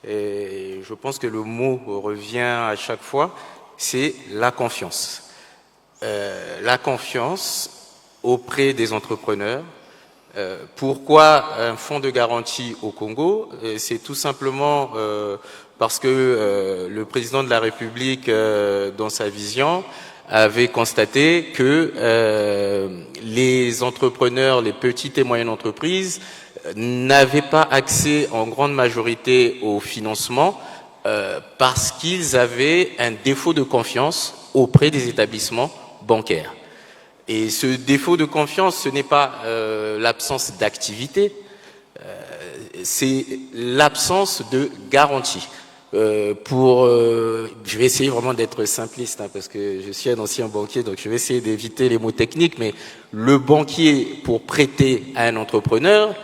Et je pense que le mot revient à chaque fois, c'est la confiance. La confiance auprès des entrepreneurs. Pourquoi un fonds de garantie au Congo? C'est tout simplement parce que le président de la République, dans sa vision, avait constaté que les entrepreneurs, les petites et moyennes entreprises, n'avaient pas accès en grande majorité au financement parce qu'ils avaient un défaut de confiance auprès des établissements bancaires. Et ce défaut de confiance, ce n'est pas l'absence d'activité, c'est l'absence de garantie. Je vais essayer vraiment d'être simpliste, parce que je suis un ancien banquier, donc je vais essayer d'éviter les mots techniques, mais le banquier, pour prêter à un entrepreneur,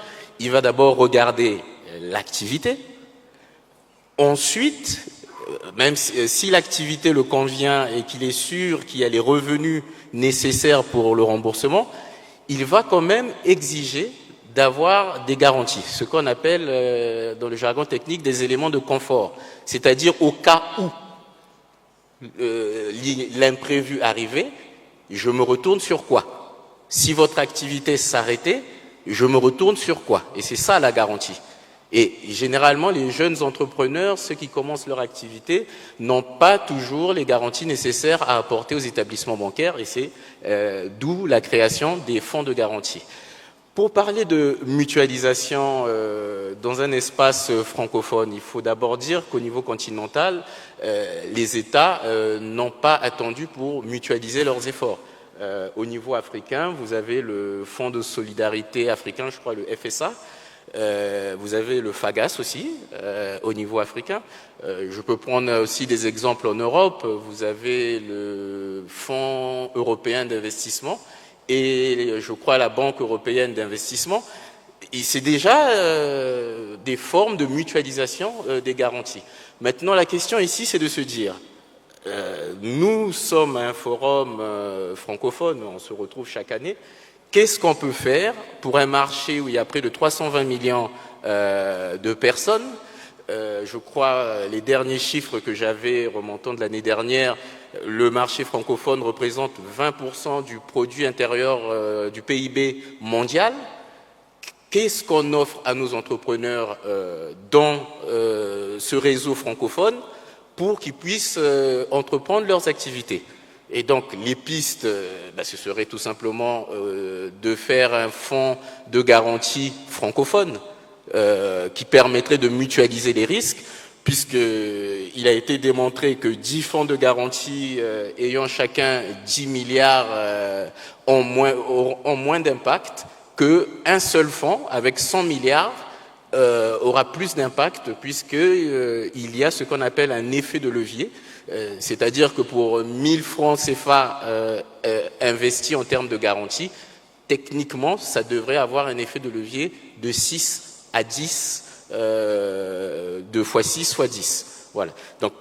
il va d'abord regarder l'activité. Ensuite, même si l'activité le convient et qu'il est sûr qu'il y a les revenus nécessaires pour le remboursement, il va quand même exiger d'avoir des garanties, ce qu'on appelle dans le jargon technique des éléments de confort, c'est-à-dire au cas où l'imprévu arrivait, je me retourne sur quoi? Si votre activité s'arrêtait, je me retourne sur quoi? Et c'est ça la garantie. Et généralement, les jeunes entrepreneurs, ceux qui commencent leur activité, n'ont pas toujours les garanties nécessaires à apporter aux établissements bancaires, et c'est d'où la création des fonds de garantie. Pour parler de mutualisation dans un espace francophone, il faut d'abord dire qu'au niveau continental, les États n'ont pas attendu pour mutualiser leurs efforts. Au niveau africain, vous avez le Fonds de solidarité africain, je crois le FSA, vous avez le FAGAS aussi au niveau africain. Je peux prendre aussi des exemples en Europe. Vous avez le Fonds européen d'investissement et je crois la Banque européenne d'investissement. Et c'est déjà des formes de mutualisation des garanties. Maintenant, la question ici, c'est de se dire, nous sommes un forum francophone, on se retrouve chaque année. Qu'est-ce qu'on peut faire pour un marché où il y a près de 320 millions de personnes? Je crois, les derniers chiffres que j'avais remontant de l'année dernière, le marché francophone représente 20% du produit intérieur du PIB mondial. Qu'est-ce qu'on offre à nos entrepreneurs dans ce réseau francophone pour qu'ils puissent entreprendre leurs activités. Et donc, les pistes, ce serait tout simplement de faire un fonds de garantie francophone qui permettrait de mutualiser les risques, puisqu'il a été démontré que 10 fonds de garantie ayant chacun 10 milliards ont moins d'impact qu'un seul fonds avec 100 milliards aura plus d'impact, puisqu'il y a ce qu'on appelle un effet de levier. C'est-à-dire que pour 1000 francs CFA investis en termes de garantie, techniquement, ça devrait avoir un effet de levier de 6 à 10, 2 fois 6 fois 10. Voilà. Donc,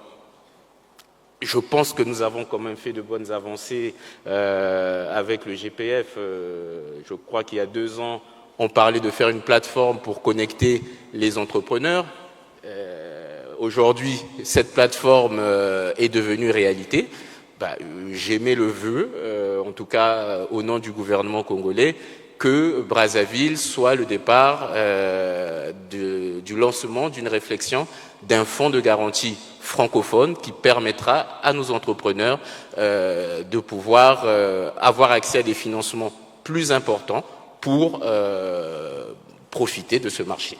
je pense que nous avons quand même fait de bonnes avancées avec le GPF. Je crois qu'il y a 2 ans, on parlait de faire une plateforme pour connecter les entrepreneurs. Aujourd'hui, cette plateforme est devenue réalité. J'émets le vœu, en tout cas au nom du gouvernement congolais, que Brazzaville soit le départ du lancement d'une réflexion d'un fonds de garantie francophone qui permettra à nos entrepreneurs de pouvoir avoir accès à des financements plus importants pour profiter de ce marché.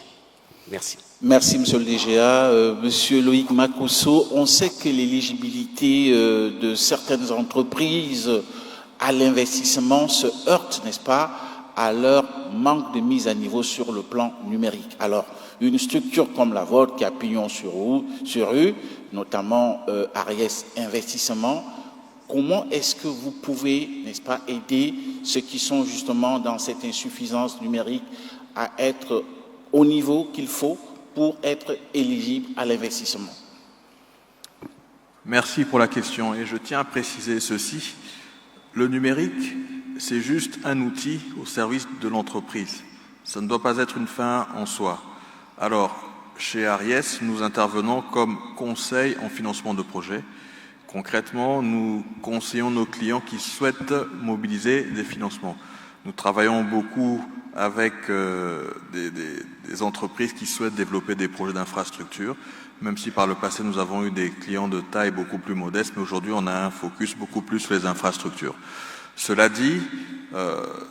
Merci. Merci, Monsieur le DGA. Monsieur Loïc Makosso, on sait que l'éligibilité de certaines entreprises à l'investissement se heurte, n'est-ce pas, à leur manque de mise à niveau sur le plan numérique. Alors, une structure comme la vôtre qui a pignon sur rue, notamment Ariès Investissement, comment est-ce que vous pouvez, n'est-ce pas, aider ceux qui sont justement dans cette insuffisance numérique à être au niveau qu'il faut pour être éligible à l'investissement? Merci pour la question et je tiens à préciser ceci. Le numérique, c'est juste un outil au service de l'entreprise. Ça ne doit pas être une fin en soi. Alors, chez Ariès, nous intervenons comme conseil en financement de projets. Concrètement, nous conseillons nos clients qui souhaitent mobiliser des financements. Nous travaillons beaucoup avec des entreprises qui souhaitent développer des projets d'infrastructure, même si par le passé nous avons eu des clients de taille beaucoup plus modeste, mais aujourd'hui on a un focus beaucoup plus sur les infrastructures. Cela dit,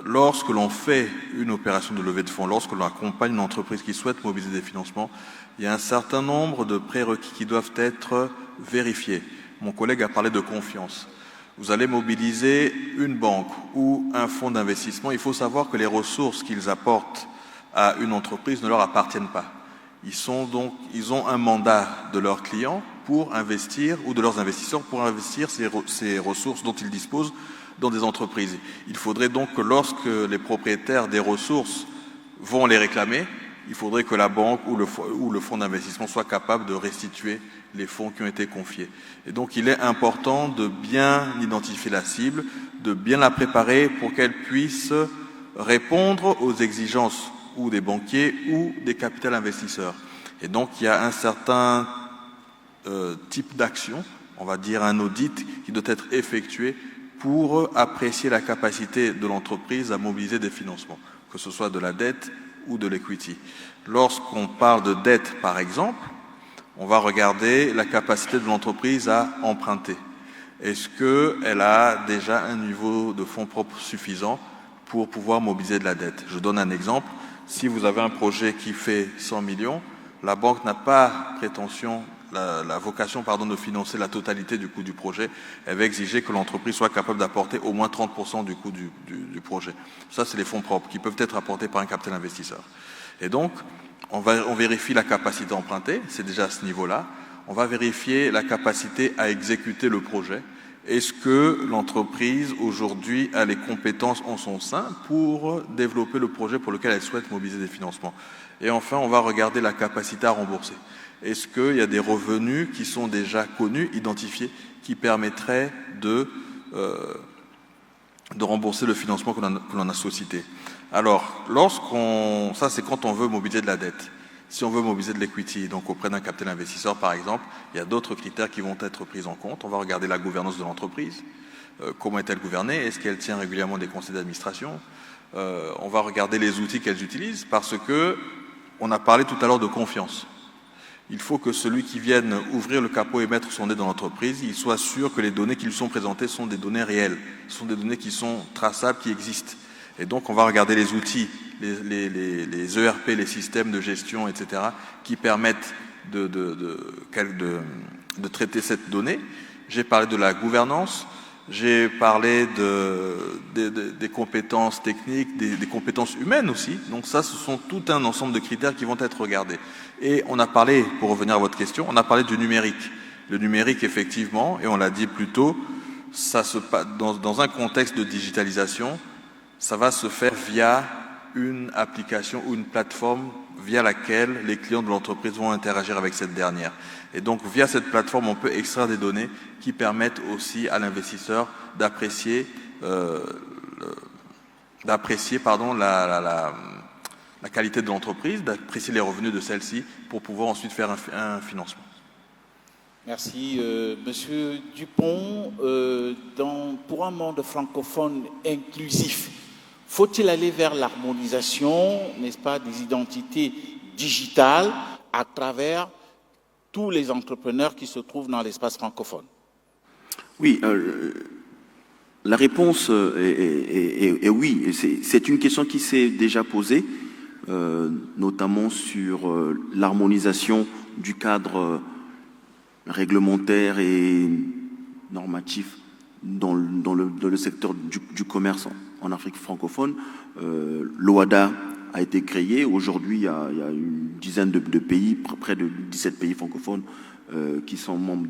lorsque l'on fait une opération de levée de fonds, lorsque l'on accompagne une entreprise qui souhaite mobiliser des financements, il y a un certain nombre de prérequis qui doivent être vérifiés. Mon collègue a parlé de confiance. Vous allez mobiliser une banque ou un fonds d'investissement. Il faut savoir que les ressources qu'ils apportent à une entreprise ne leur appartiennent pas. Ils ont un mandat de leurs clients pour investir, ou de leurs investisseurs pour investir ces ressources dont ils disposent dans des entreprises. Il faudrait donc que lorsque les propriétaires des ressources vont les réclamer, il faudrait que la banque ou le fonds d'investissement soit capable de restituer les fonds qui ont été confiés. Et donc il est important de bien identifier la cible, de bien la préparer pour qu'elle puisse répondre aux exigences ou des banquiers ou des capital investisseurs. Et donc il y a un certain type d'action, on va dire un audit qui doit être effectué pour apprécier la capacité de l'entreprise à mobiliser des financements, que ce soit de la dette ou de l'equity. Lorsqu'on parle de dette, par exemple, on va regarder la capacité de l'entreprise à emprunter. Est-ce qu'elle a déjà un niveau de fonds propres suffisant pour pouvoir mobiliser de la dette? Je donne un exemple. Si vous avez un projet qui fait 100 millions, la banque n'a pas prétention, la vocation de financer la totalité du coût du projet. Elle va exiger que l'entreprise soit capable d'apporter au moins 30% du coût du projet. Ça, c'est les fonds propres qui peuvent être apportés par un capital investisseur. Et donc, on vérifie la capacité empruntée, c'est déjà à ce niveau-là. On va vérifier la capacité à exécuter le projet. Est-ce que l'entreprise, aujourd'hui, a les compétences en son sein pour développer le projet pour lequel elle souhaite mobiliser des financements? Et enfin, on va regarder la capacité à rembourser. Est-ce qu'il y a des revenus qui sont déjà connus, identifiés, qui permettraient de rembourser le financement que l'on a sollicité? Alors, ça c'est quand on veut mobiliser de la dette. Si on veut mobiliser de l'equity, donc auprès d'un capital investisseur par exemple, il y a d'autres critères qui vont être pris en compte. On va regarder la gouvernance de l'entreprise. Comment est-elle gouvernée? Est-ce qu'elle tient régulièrement des conseils d'administration? On va regarder les outils qu'elles utilisent parce que on a parlé tout à l'heure de confiance. il faut que celui qui vienne ouvrir le capot et mettre son nez dans l'entreprise, il soit sûr que les données qui lui sont présentées sont des données réelles, sont des données qui sont traçables, qui existent. Et donc on va regarder les outils, les ERP, les systèmes de gestion, etc., qui permettent de traiter cette donnée. J'ai parlé de la gouvernance, j'ai parlé des compétences techniques, des compétences humaines aussi. Donc ça, ce sont tout un ensemble de critères qui vont être regardés. Et on a parlé, pour revenir à votre question, on a parlé du numérique. Le numérique, effectivement, et on l'a dit plus tôt, ça dans un contexte de digitalisation, ça va se faire via une application ou une plateforme via laquelle les clients de l'entreprise vont interagir avec cette dernière. Et donc, via cette plateforme, on peut extraire des données qui permettent aussi à l'investisseur d'apprécier la qualité de l'entreprise, d'apprécier les revenus de celle-ci pour pouvoir ensuite faire un financement. Merci. Monsieur Dupont, pour un monde francophone inclusif, faut-il aller vers l'harmonisation, n'est-ce pas, des identités digitales à travers tous les entrepreneurs qui se trouvent dans l'espace francophone? Oui, la réponse est oui. C'est une question qui s'est déjà posée, notamment sur l'harmonisation du cadre réglementaire et normatif dans le secteur du commerce en Afrique francophone. L'OHADA a été créé. Aujourd'hui, il y a une dizaine de pays, près de 17 pays francophones qui sont membres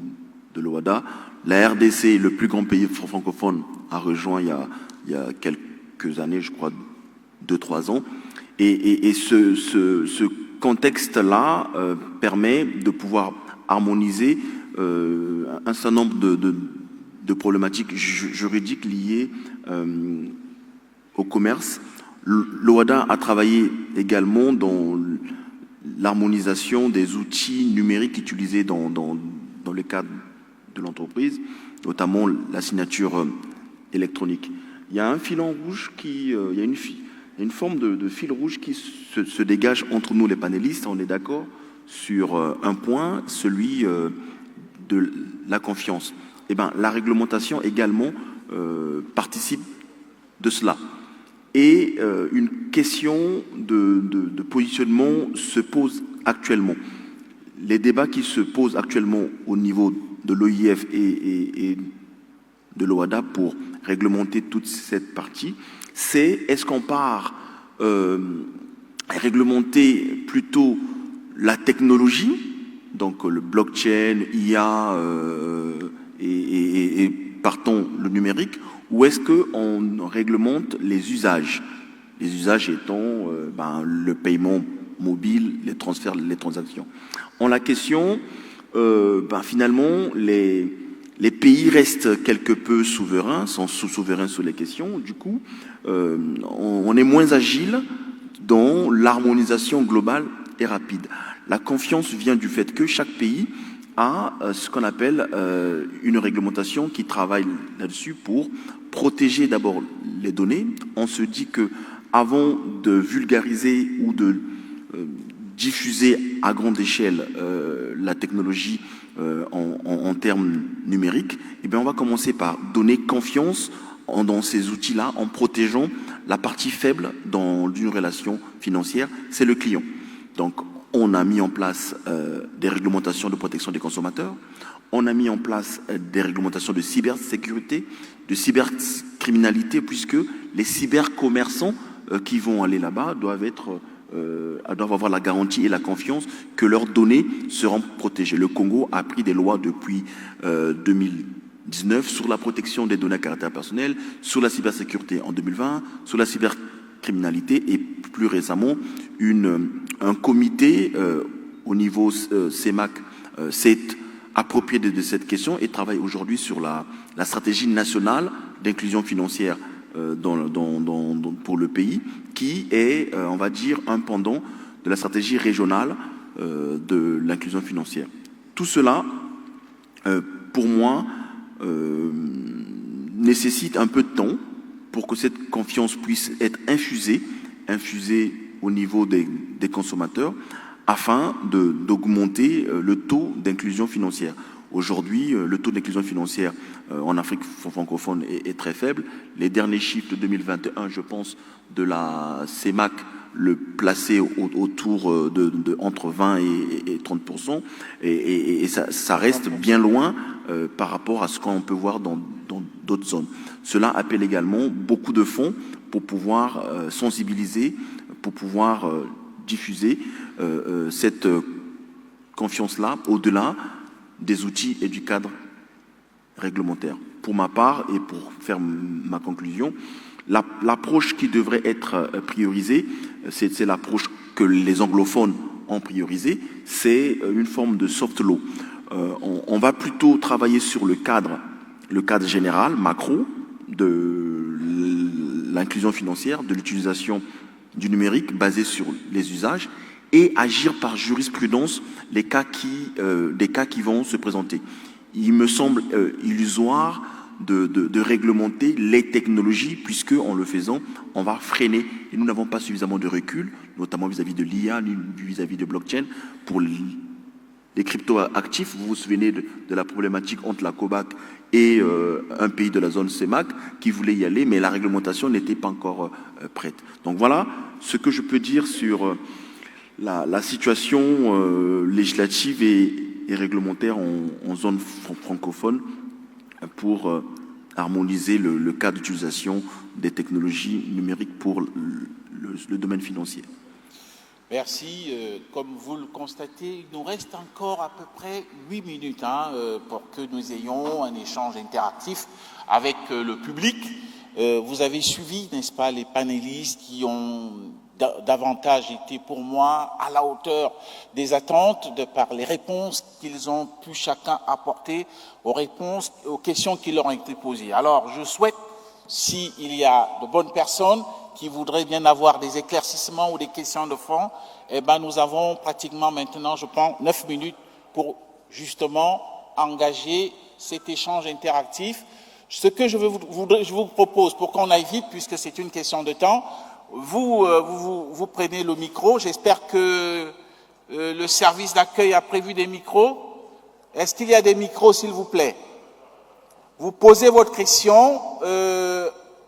de l'OHADA. La RDC, le plus grand pays francophone, a rejoint il y a quelques années, je crois 2-3 ans. Et ce contexte-là permet de pouvoir harmoniser un certain nombre de problématiques juridiques liées au commerce. L'OHADA a travaillé également dans l'harmonisation des outils numériques utilisés dans le cadre de l'entreprise, notamment la signature électronique. Il y a un filon rouge il y a une forme de fil rouge qui se dégage entre nous les panélistes. On est d'accord sur un point, celui de la confiance. Eh bien, la réglementation également participe de cela. Et une question de positionnement se pose actuellement. Les débats qui se posent actuellement au niveau de l'OIF et de l'OHADA pour réglementer toute cette partie, c'est est-ce qu'on part réglementer plutôt la technologie, donc le blockchain, IA et partons le numérique, ou est-ce qu'on réglemente les usages? Les usages étant le paiement mobile, les transferts, les transactions. En la question, finalement, les pays restent quelque peu souverains, sont souverains sur les questions. Du coup, on est moins agile dans l'harmonisation globale et rapide. La confiance vient du fait que chaque pays a ce qu'on appelle une réglementation qui travaille là-dessus pour protéger d'abord les données. On se dit que avant de vulgariser ou de diffuser à grande échelle la technologie en termes numériques, eh bien on va commencer par donner confiance dans ces outils-là en protégeant la partie faible dans une relation financière, c'est le client. Donc on a mis en place des réglementations de protection des consommateurs, on a mis en place des réglementations de cybersécurité, de cybercriminalité, puisque les cybercommerçants qui vont aller là-bas doivent avoir la garantie et la confiance que leurs données seront protégées. Le Congo a pris des lois depuis 2019 sur la protection des données à caractère personnel, sur la cybersécurité en 2020, sur la cybercriminalité et plus récemment un comité au niveau CEMAC s'est approprié de cette question et travaille aujourd'hui sur la stratégie nationale d'inclusion financière pour le pays, qui est, on va dire, un pendant de la stratégie régionale de l'inclusion financière. Tout cela, pour moi, nécessite un peu de temps pour que cette confiance puisse être infusée au niveau des consommateurs, afin d'augmenter le taux d'inclusion financière. Aujourd'hui, le taux d'inclusion financière en Afrique francophone est très faible. Les derniers chiffres de 2021, je pense, de la CEMAC le plaçaient autour de entre 20 et 30%. Et ça reste bien loin par rapport à ce qu'on peut voir dans d'autres zones. Cela appelle également beaucoup de fonds pour pouvoir sensibiliser, pour pouvoir diffuser cette confiance-là au-delà des outils et du cadre réglementaire. Pour ma part, et pour faire ma conclusion, l'approche qui devrait être priorisée, c'est l'approche que les anglophones ont priorisée, c'est une forme de soft law. On va plutôt travailler sur le cadre général, macro, de l'inclusion financière, de l'utilisation du numérique basé sur les usages, et agir par jurisprudence des cas qui vont se présenter. Il me semble illusoire de réglementer les technologies, puisque en le faisant, on va freiner. Et nous n'avons pas suffisamment de recul, notamment vis-à-vis de l'IA, vis-à-vis de blockchain, pour les crypto-actifs. Vous vous souvenez de la problématique entre la COBAC et un pays de la zone CEMAC qui voulait y aller, mais la réglementation n'était pas encore prête. Donc voilà ce que je peux dire sur la situation législative et réglementaire en zone francophone pour harmoniser le cas d'utilisation des technologies numériques pour le domaine financier. Merci. Comme vous le constatez, il nous reste encore à peu près 8 minutes pour que nous ayons un échange interactif avec le public. Vous avez suivi, n'est-ce pas, les panélistes qui ont davantage été pour moi à la hauteur des attentes de par les réponses qu'ils ont pu chacun apporter aux questions qui leur ont été posées. Alors, je souhaite, s'il y a de bonnes personnes qui voudraient bien avoir des éclaircissements ou des questions de fond, eh ben, nous avons pratiquement maintenant, je pense, 9 minutes pour justement engager cet échange interactif. Ce que je vous propose, pour qu'on aille vite, puisque c'est une question de temps, vous prenez le micro. J'espère que le service d'accueil a prévu des micros. Est-ce qu'il y a des micros, s'il vous plaît? Vous posez votre question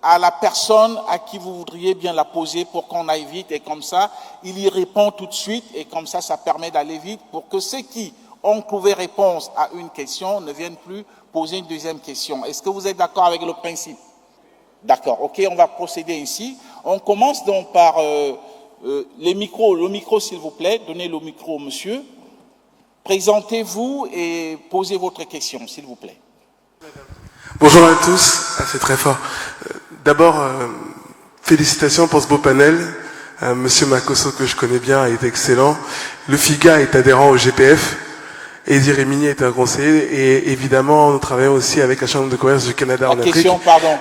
à la personne à qui vous voudriez bien la poser pour qu'on aille vite, et comme ça, il y répond tout de suite, et comme ça, ça permet d'aller vite pour que ceux qui ont trouvé réponse à une question ne viennent plus poser une deuxième question. Est-ce que vous êtes d'accord avec le principe? D'accord, ok, on va procéder ainsi. On commence donc par les micros. Le micro, s'il vous plaît, donnez le micro au monsieur. Présentez-vous et posez votre question, s'il vous plaît. Bonjour à tous, c'est très fort. D'abord, félicitations pour ce beau panel. Monsieur Makosso, que je connais bien, est excellent. Le FIGA est adhérent au GPF. Edi Rémini est un conseiller. Et évidemment, nous travaillons aussi avec la Chambre de commerce du Canada en Afrique. Question, pardon.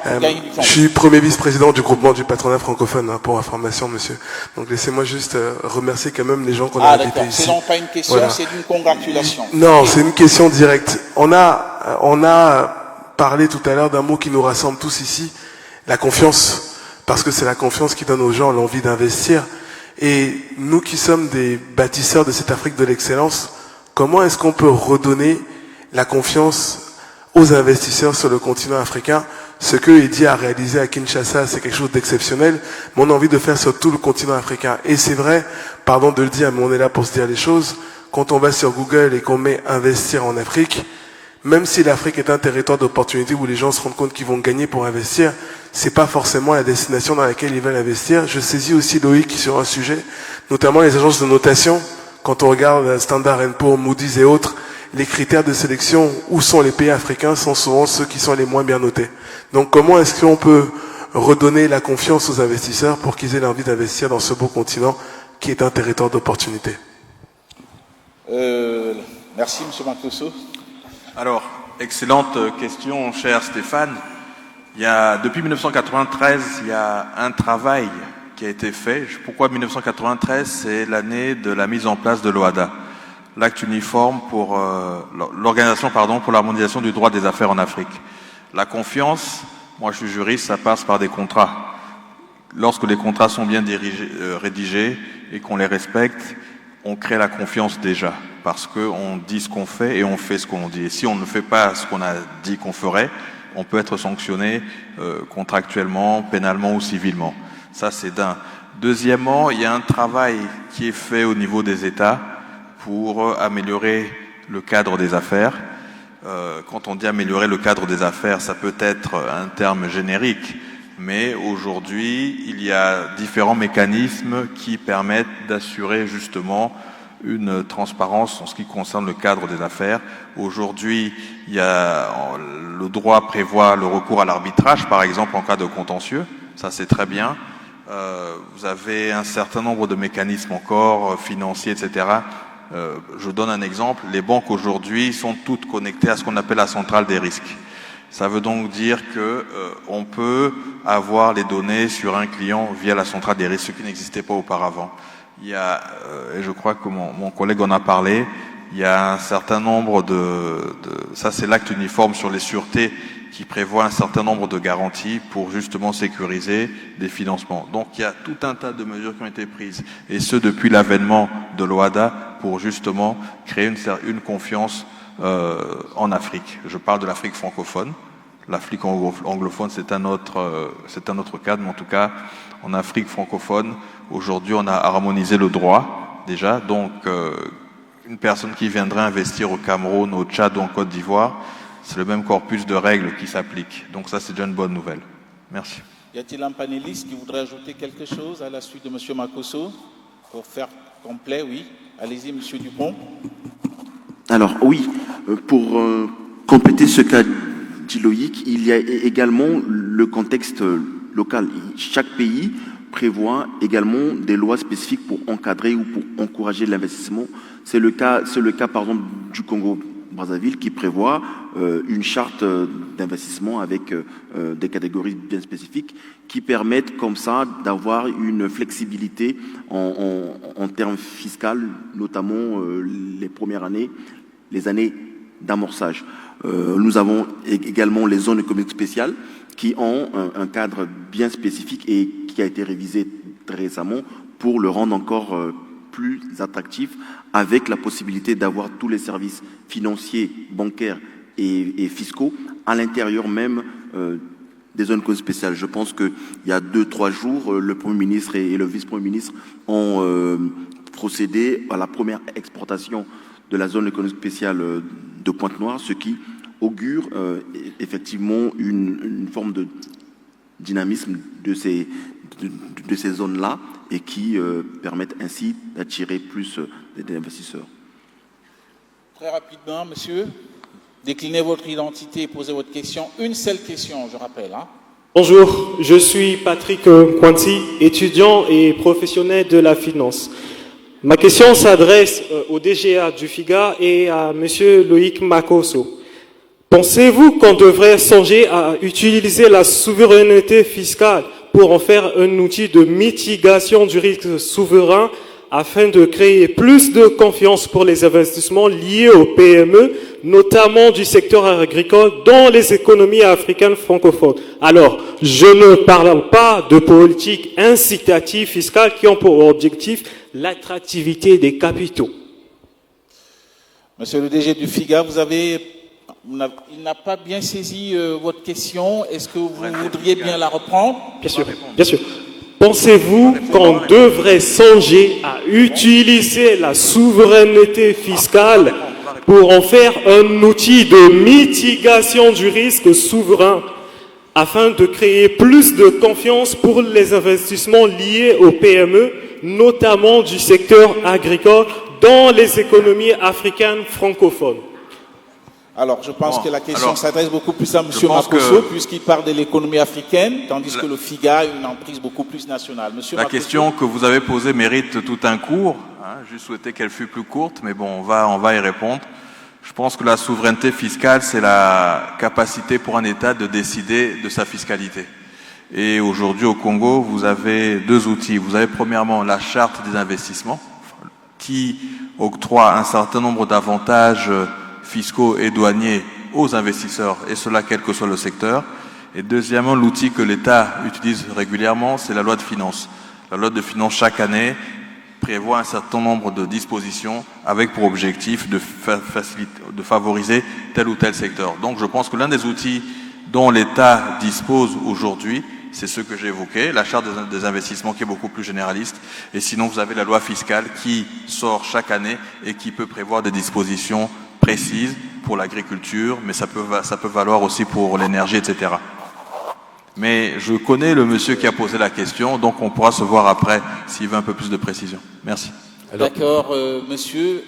Je suis premier vice-président du groupement du patronat francophone, pour information, monsieur. Donc laissez-moi juste remercier quand même les gens qu'on a invités ici. C'est non pas une question, voilà. C'est une congratulation. Non, c'est une question directe. On a parlé tout à l'heure d'un mot qui nous rassemble tous ici, la confiance. Parce que c'est la confiance qui donne aux gens l'envie d'investir. Et nous qui sommes des bâtisseurs de cette Afrique de l'excellence, comment est-ce qu'on peut redonner la confiance aux investisseurs sur le continent africain? Ce que Edi a réalisé à Kinshasa, c'est quelque chose d'exceptionnel, mais on a envie de faire sur tout le continent africain. Et c'est vrai, pardon de le dire, mais on est là pour se dire les choses, quand on va sur Google et qu'on met « investir en Afrique », même si l'Afrique est un territoire d'opportunité où les gens se rendent compte qu'ils vont gagner pour investir, c'est pas forcément la destination dans laquelle ils veulent investir. Je saisis aussi Loïc sur un sujet, notamment les agences de notation. Quand on regarde Standard & Poor's, Moody's et autres, les critères de sélection où sont les pays africains sont souvent ceux qui sont les moins bien notés. Donc comment est-ce qu'on peut redonner la confiance aux investisseurs pour qu'ils aient l'envie d'investir dans ce beau continent qui est un territoire d'opportunité? Merci, M. Makosso. Alors, excellente question, cher Stéphane. Depuis 1993, il y a un travail qui a été fait. Pourquoi 1993? C'est l'année de la mise en place de l'OHADA, l'acte uniforme pour l'organisation pour l'harmonisation du droit des affaires en Afrique. La confiance, moi je suis juriste, ça passe par des contrats. Lorsque les contrats sont bien rédigés et qu'on les respecte, on crée la confiance déjà, parce qu'on dit ce qu'on fait et on fait ce qu'on dit. Et si on ne fait pas ce qu'on a dit qu'on ferait, on peut être sanctionné contractuellement, pénalement ou civilement. Ça, c'est d'un. Deuxièmement, il y a un travail qui est fait au niveau des États pour améliorer le cadre des affaires. Quand on dit améliorer le cadre des affaires, ça peut être un terme générique, mais aujourd'hui, il y a différents mécanismes qui permettent d'assurer justement une transparence en ce qui concerne le cadre des affaires. Aujourd'hui, le droit prévoit le recours à l'arbitrage, par exemple, en cas de contentieux. Ça, c'est très bien. Vous avez un certain nombre de mécanismes encore, financiers, etc. Je donne un exemple. Les banques aujourd'hui sont toutes connectées à ce qu'on appelle la centrale des risques. Ça veut donc dire que on peut avoir les données sur un client via la centrale des risques, ce qui n'existait pas auparavant. Il y a, et je crois que mon collègue en a parlé, il y a un certain nombre ça c'est l'acte uniforme sur les sûretés qui prévoit un certain nombre de garanties pour justement sécuriser des financements. Donc il y a tout un tas de mesures qui ont été prises, et ce depuis l'avènement de l'OHADA, pour justement créer une confiance en Afrique. Je parle de l'Afrique francophone. L'Afrique anglophone, c'est un autre cadre, mais en tout cas, en Afrique francophone, aujourd'hui, on a harmonisé le droit, déjà. Donc, une personne qui viendrait investir au Cameroun, au Tchad ou en Côte d'Ivoire, c'est le même corpus de règles qui s'applique. Donc ça, c'est déjà une bonne nouvelle. Merci. Y a-t-il un panéliste qui voudrait ajouter quelque chose à la suite de M. Makosso pour faire complet? Oui. Allez-y, M. Dupont. Alors oui, pour compléter ce qu'a dit Loïc, il y a également le contexte local. Chaque pays prévoit également des lois spécifiques pour encadrer ou pour encourager l'investissement. C'est le cas par exemple du Congo-Brazzaville qui prévoit une charte d'investissement avec des catégories bien spécifiques qui permettent comme ça d'avoir une flexibilité en termes fiscaux, notamment les premières années, les années d'amorçage. Nous avons également les zones économiques spéciales qui ont un cadre bien spécifique et qui a été révisé très récemment pour le rendre encore plus attractif, avec la possibilité d'avoir tous les services financiers, bancaires et fiscaux à l'intérieur même des zones économiques spéciales. Je pense qu'il y a 2-3 jours, le Premier ministre et le Vice-Premier ministre ont procédé à la première exportation de la zone économique spéciale de Pointe-Noire, ce qui augure effectivement une forme de dynamisme de ces zones-là et qui permettent ainsi d'attirer plus d'investisseurs. Très rapidement, monsieur, déclinez votre identité et posez votre question. Une seule question, je rappelle. Bonjour, je suis Patrick Kwanti, étudiant et professionnel de la finance. Ma question s'adresse au DGA du FIGA et à monsieur Loïc Makosso. Pensez-vous qu'on devrait songer à utiliser la souveraineté fiscale pour en faire un outil de mitigation du risque souverain afin de créer plus de confiance pour les investissements liés aux PME, notamment du secteur agricole dans les économies africaines francophones? Alors, je ne parle pas de politique incitative fiscale qui ont pour objectif l'attractivité des capitaux. Monsieur le DG du FIGA, il n'a pas bien saisi votre question. Est-ce que vous voudriez bien la reprendre? Bien sûr, bien sûr. Pensez-vous qu'on devrait songer à utiliser la souveraineté fiscale pour en faire un outil de mitigation du risque souverain afin de créer plus de confiance pour les investissements liés aux PME, notamment du secteur agricole dans les économies africaines francophones? Alors, je pense que la question s'adresse beaucoup plus à M. Makosso, puisqu'il parle de l'économie africaine, tandis que le FIGA a une emprise beaucoup plus nationale. La question que vous avez posée mérite tout un cours. Je souhaitais qu'elle fût plus courte, mais bon, on va y répondre. Je pense que la souveraineté fiscale, c'est la capacité pour un État de décider de sa fiscalité. Et aujourd'hui, au Congo, vous avez deux outils. Vous avez premièrement la charte des investissements, qui octroie un certain nombre d'avantages fiscaux et douaniers aux investisseurs, et cela quel que soit le secteur. Et deuxièmement, l'outil que l'État utilise régulièrement, c'est la loi de finances. La loi de finances, chaque année, prévoit un certain nombre de dispositions avec pour objectif de favoriser tel ou tel secteur. Donc je pense que l'un des outils dont l'État dispose aujourd'hui, c'est ce que j'ai évoqué, la charte des investissements qui est beaucoup plus généraliste. Et sinon, vous avez la loi fiscale qui sort chaque année et qui peut prévoir des dispositions précises pour l'agriculture, mais ça peut valoir aussi pour l'énergie, etc. Mais je connais le monsieur qui a posé la question, donc on pourra se voir après s'il veut un peu plus de précision. Merci. D'accord, monsieur.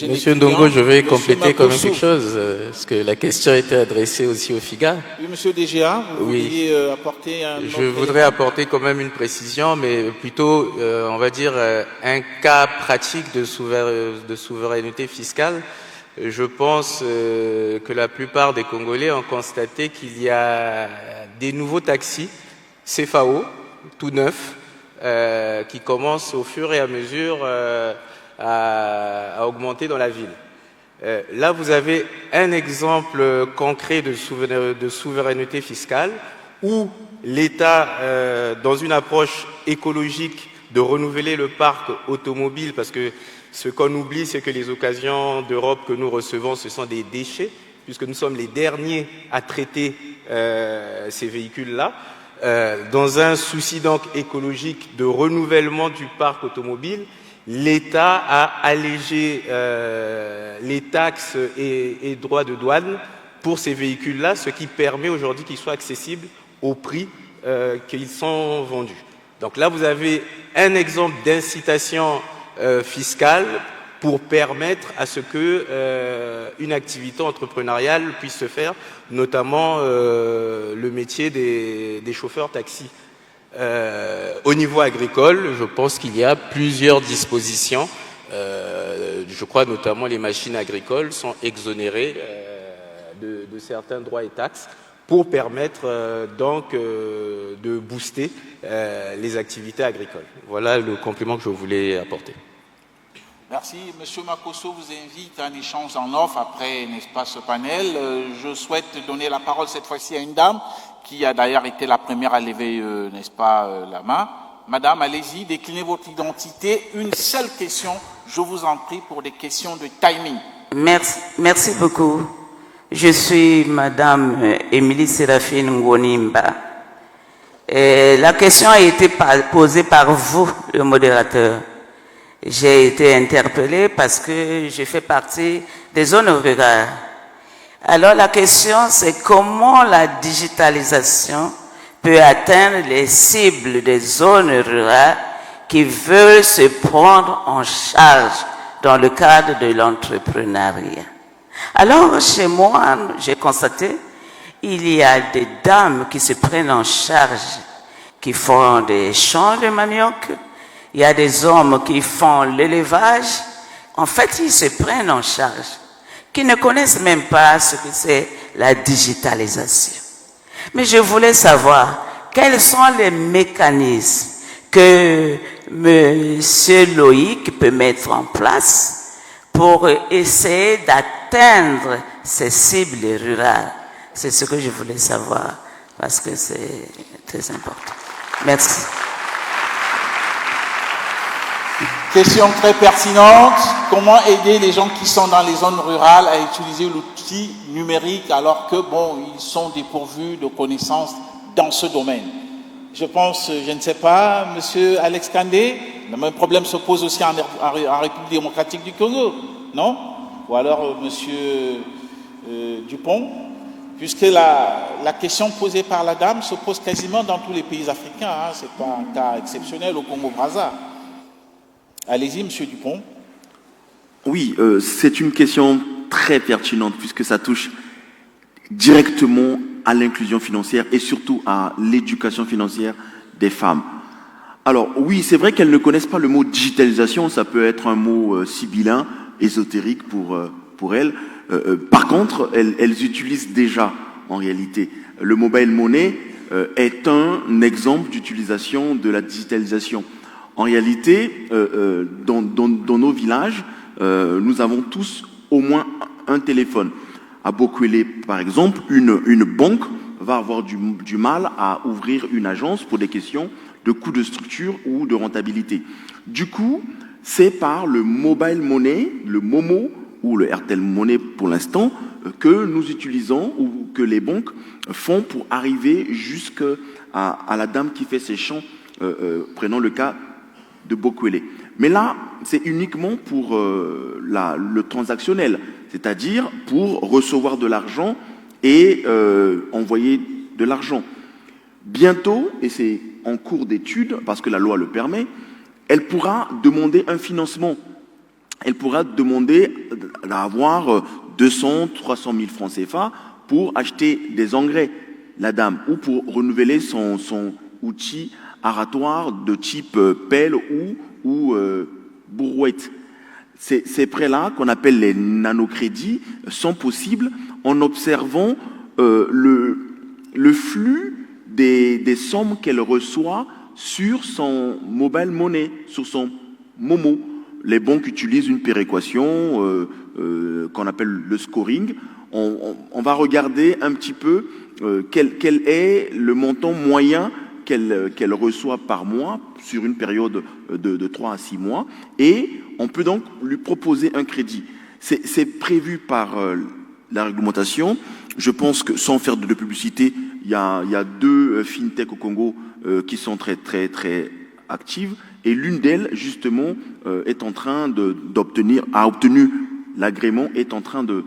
Monsieur Ndongo, je vais compléter quand même quelque chose, parce que la question a été adressée aussi au FIGA. Oui, monsieur DGA, vous vouliez apporter un... Je voudrais apporter quand même une précision, mais plutôt, on va dire, un cas pratique de souveraineté fiscale. Je pense que la plupart des Congolais ont constaté qu'il y a des nouveaux taxis CFAO, tout neufs, qui commencent au fur et à mesure à augmenter dans la ville. Là, vous avez un exemple concret de souveraineté fiscale où l'État, dans une approche écologique de renouveler le parc automobile, parce que ce qu'on oublie, c'est que les occasions d'Europe que nous recevons, ce sont des déchets, puisque nous sommes les derniers à traiter ces véhicules-là. Dans un souci donc écologique de renouvellement du parc automobile, l'État a allégé les taxes et droits de douane pour ces véhicules-là, ce qui permet aujourd'hui qu'ils soient accessibles au prix qu'ils sont vendus. Donc là, vous avez un exemple d'incitation fiscale pour permettre à ce que une activité entrepreneuriale puisse se faire, notamment le métier des chauffeurs taxi. Au niveau agricole, je pense qu'il y a plusieurs dispositions. Je crois notamment les machines agricoles sont exonérées de certains droits et taxes pour permettre donc de booster les activités agricoles. Voilà le complément que je voulais apporter. Merci. Monsieur Makosso vous invite à un échange en off après, n'est-ce pas, ce panel. Je souhaite donner la parole cette fois-ci à une dame qui a d'ailleurs été la première à lever, n'est-ce pas, la main. Madame, allez-y, déclinez votre identité. Une seule question, je vous en prie, pour des questions de timing. Merci beaucoup. Je suis Madame Émilie Séraphine Ngonimba. La question a été posée par vous, le modérateur. J'ai été interpellée parce que je fais partie des zones rurales. Alors la question, c'est comment la digitalisation peut atteindre les cibles des zones rurales qui veulent se prendre en charge dans le cadre de l'entrepreneuriat. Alors, chez moi, j'ai constaté, il y a des dames qui se prennent en charge, qui font des champs de manioc. Il y a des hommes qui font l'élevage. En fait, ils se prennent en charge, qui ne connaissent même pas ce que c'est la digitalisation. Mais je voulais savoir quels sont les mécanismes que Monsieur Loïc peut mettre en place pour essayer d'atteindre ces cibles rurales. C'est ce que je voulais savoir, parce que c'est très important. Merci. Question très pertinente. Comment aider les gens qui sont dans les zones rurales à utiliser l'outil numérique alors que, bon, ils sont dépourvus de connaissances dans ce domaine? Je pense, je ne sais pas, Monsieur Alex Kandé, le même problème se pose aussi en République démocratique du Congo, non? Ou alors Monsieur Dupont, puisque la question posée par la dame se pose quasiment dans tous les pays africains, hein, c'est pas un cas exceptionnel au Congo-Brazza. Allez-y, Monsieur Dupont. Oui, c'est une question très pertinente puisque ça touche directement à l'inclusion financière et surtout à l'éducation financière des femmes. Alors oui, c'est vrai qu'elles ne connaissent pas le mot digitalisation, ça peut être un mot sibyllin, ésotérique pour elles. Par contre, elles utilisent déjà en réalité. Le mobile money est un exemple d'utilisation de la digitalisation. En réalité, dans nos villages, nous avons tous au moins un téléphone. À Bokwele, par exemple, une banque va avoir du mal à ouvrir une agence pour des questions de coût de structure ou de rentabilité. Du coup, c'est par le mobile money, le Momo ou le Airtel Money pour l'instant, que nous utilisons ou que les banques font pour arriver jusqu'à la dame qui fait ses chants, prenons le cas de Bokwele. Mais là, c'est uniquement pour le transactionnel, c'est-à-dire pour recevoir de l'argent et envoyer de l'argent. Bientôt, et c'est en cours d'étude, parce que la loi le permet, elle pourra demander un financement. Elle pourra demander d'avoir 200, 300 000 francs CFA pour acheter des engrais, la dame, ou pour renouveler son outil aratoire de type pelle ou brouette. Ces prêts-là, qu'on appelle les nanocrédits, sont possibles en observant le flux des sommes qu'elle reçoit sur son mobile money, sur son Momo. Les banques utilisent une péréquation qu'on appelle le scoring. On va regarder un petit peu quel est le montant moyen qu'elle reçoit par mois sur une période de 3 à 6 mois, et on peut donc lui proposer un crédit. C'est prévu par la réglementation. Je pense que, sans faire de publicité, il y a 2 fintech au Congo qui sont très actives, et l'une d'elles, justement, est en train a obtenu l'agrément, est en train de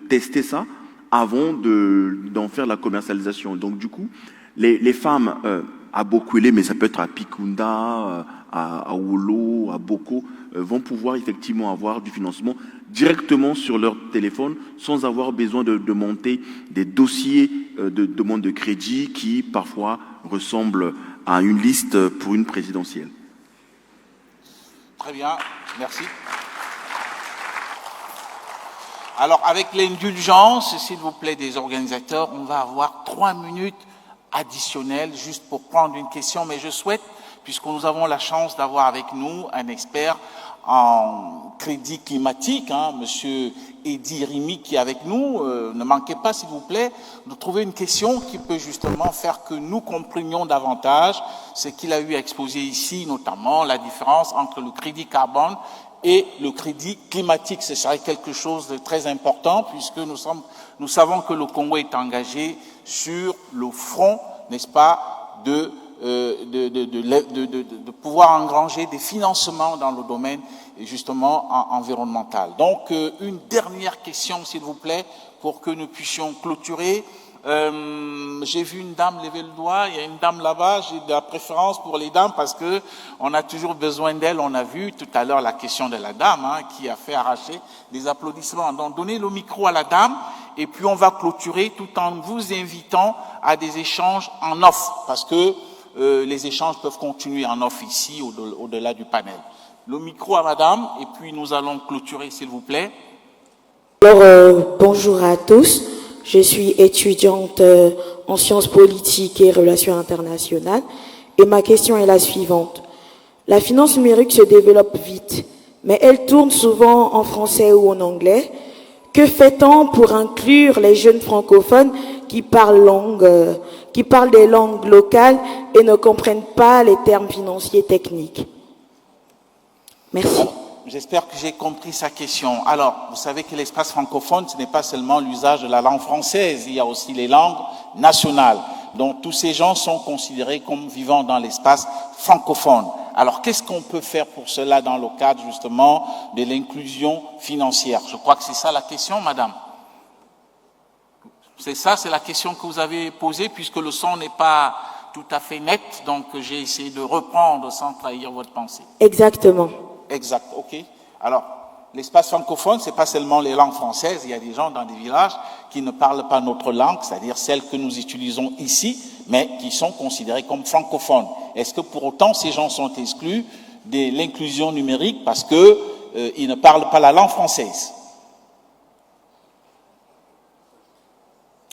tester ça avant d'en faire la commercialisation. Donc, du coup, les femmes à Bokwele, mais ça peut être à Pikunda, à Wolo, à Boko, vont pouvoir effectivement avoir du financement directement sur leur téléphone sans avoir besoin de monter des dossiers de demande de crédit qui parfois ressemblent à une liste pour une présidentielle. Très bien, merci. Alors, avec l'indulgence, s'il vous plaît, des organisateurs, on va avoir 3 minutes additionnelles juste pour prendre une question, mais je souhaite, puisque nous avons la chance d'avoir avec nous un expert en crédit climatique, Monsieur Eddy Rimi, qui est avec nous, ne manquez pas, s'il vous plaît, de trouver une question qui peut justement faire que nous comprenions davantage ce qu'il a eu à exposer ici, notamment la différence entre le crédit carbone et le crédit climatique. Ce serait quelque chose de très important, puisque nous savons que le Congo est engagé sur le front, n'est-ce pas, de pouvoir engranger des financements dans le domaine justement environnemental. Donc, une dernière question, s'il vous plaît, pour que nous puissions clôturer. J'ai vu une dame lever le doigt, il y a une dame là-bas, j'ai de la préférence pour les dames parce que on a toujours besoin d'elles. On a vu tout à l'heure la question de la dame qui a fait arracher des applaudissements. Donc donnez le micro à la dame et puis on va clôturer tout en vous invitant à des échanges en off parce que les échanges peuvent continuer en off ici au-delà du panel. Le micro à madame et puis nous allons clôturer s'il vous plaît. Alors bonjour à tous. Je suis étudiante en sciences politiques et relations internationales et ma question est la suivante. La finance numérique se développe vite, mais elle tourne souvent en français ou en anglais. Que fait-on pour inclure les jeunes francophones qui parlent des langues locales et ne comprennent pas les termes financiers techniques? Merci. J'espère que j'ai compris sa question. Alors, vous savez que l'espace francophone, ce n'est pas seulement l'usage de la langue française, il y a aussi les langues nationales. Donc, tous ces gens sont considérés comme vivant dans l'espace francophone. Alors, qu'est-ce qu'on peut faire pour cela dans le cadre, justement, de l'inclusion financière? Je crois que c'est ça la question, madame. C'est la question que vous avez posée, puisque le son n'est pas tout à fait net, donc j'ai essayé de reprendre sans trahir votre pensée. Exactement. Exact, ok. Alors, l'espace francophone, c'est pas seulement les langues françaises. Il y a des gens dans des villages qui ne parlent pas notre langue, c'est-à-dire celle que nous utilisons ici, mais qui sont considérés comme francophones. Est-ce que pour autant ces gens sont exclus de l'inclusion numérique parce que ils ne parlent pas la langue française?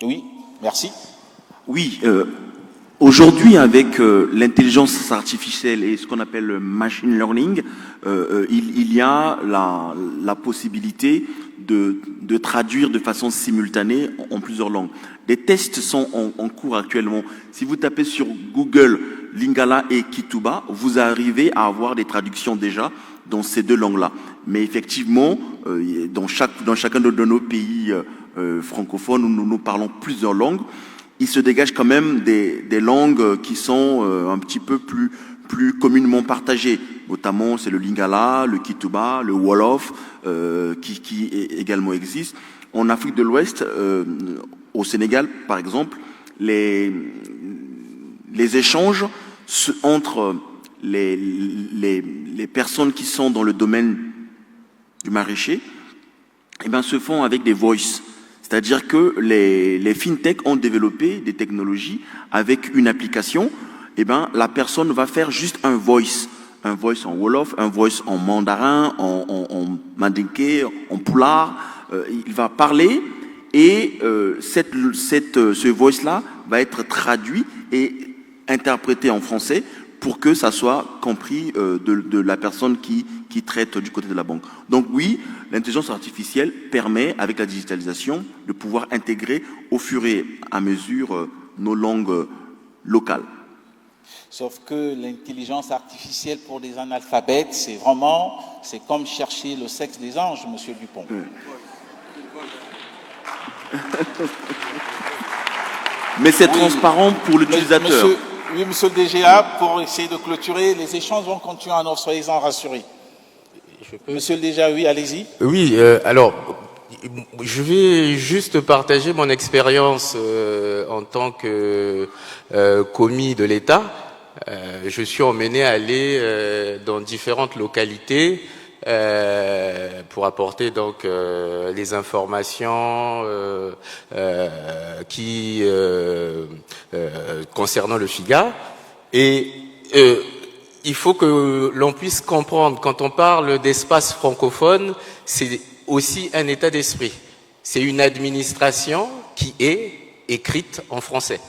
Oui, merci. Oui. Aujourd'hui, avec l'intelligence artificielle et ce qu'on appelle le machine learning, il y a la possibilité de traduire de façon simultanée en plusieurs langues. Des tests sont en cours actuellement. Si vous tapez sur Google Lingala et Kituba, vous arrivez à avoir des traductions déjà dans ces deux langues-là. Mais effectivement, dans chacun de nos pays francophones où nous parlons plusieurs langues, il se dégage quand même des langues qui sont un petit peu plus communément partagées. Notamment, c'est le Lingala, le Kituba, le Wolof, qui également existent. En Afrique de l'Ouest, au Sénégal, par exemple, les échanges entre les personnes qui sont dans le domaine du maraîcher, se font avec des voices. C'est-à-dire que les fintech ont développé des technologies avec une application. La personne va faire juste un voice en Wolof, un voice en mandarin, en mandinké, en poulard. Il va parler et ce voice-là va être traduit et interprété en français pour que ça soit compris de la personne qui traite du côté de la banque. Donc oui, l'intelligence artificielle permet, avec la digitalisation, de pouvoir intégrer au fur et à mesure nos langues locales. Sauf que l'intelligence artificielle pour des analphabètes, c'est comme chercher le sexe des anges, Monsieur Dupont. Mais c'est transparent pour l'utilisateur. Monsieur le DGA, pour essayer de clôturer, les échanges vont continuer à notre, soyez-en rassurés. Monsieur le DGA, oui, allez-y. Oui, alors, je vais juste partager mon expérience en tant que commis de l'État. Je suis emmené à aller dans différentes localités pour apporter donc les informations concernant le FIGA. Et il faut que l'on puisse comprendre, quand on parle d'espace francophone, c'est aussi un état d'esprit. C'est une administration qui est écrite en français.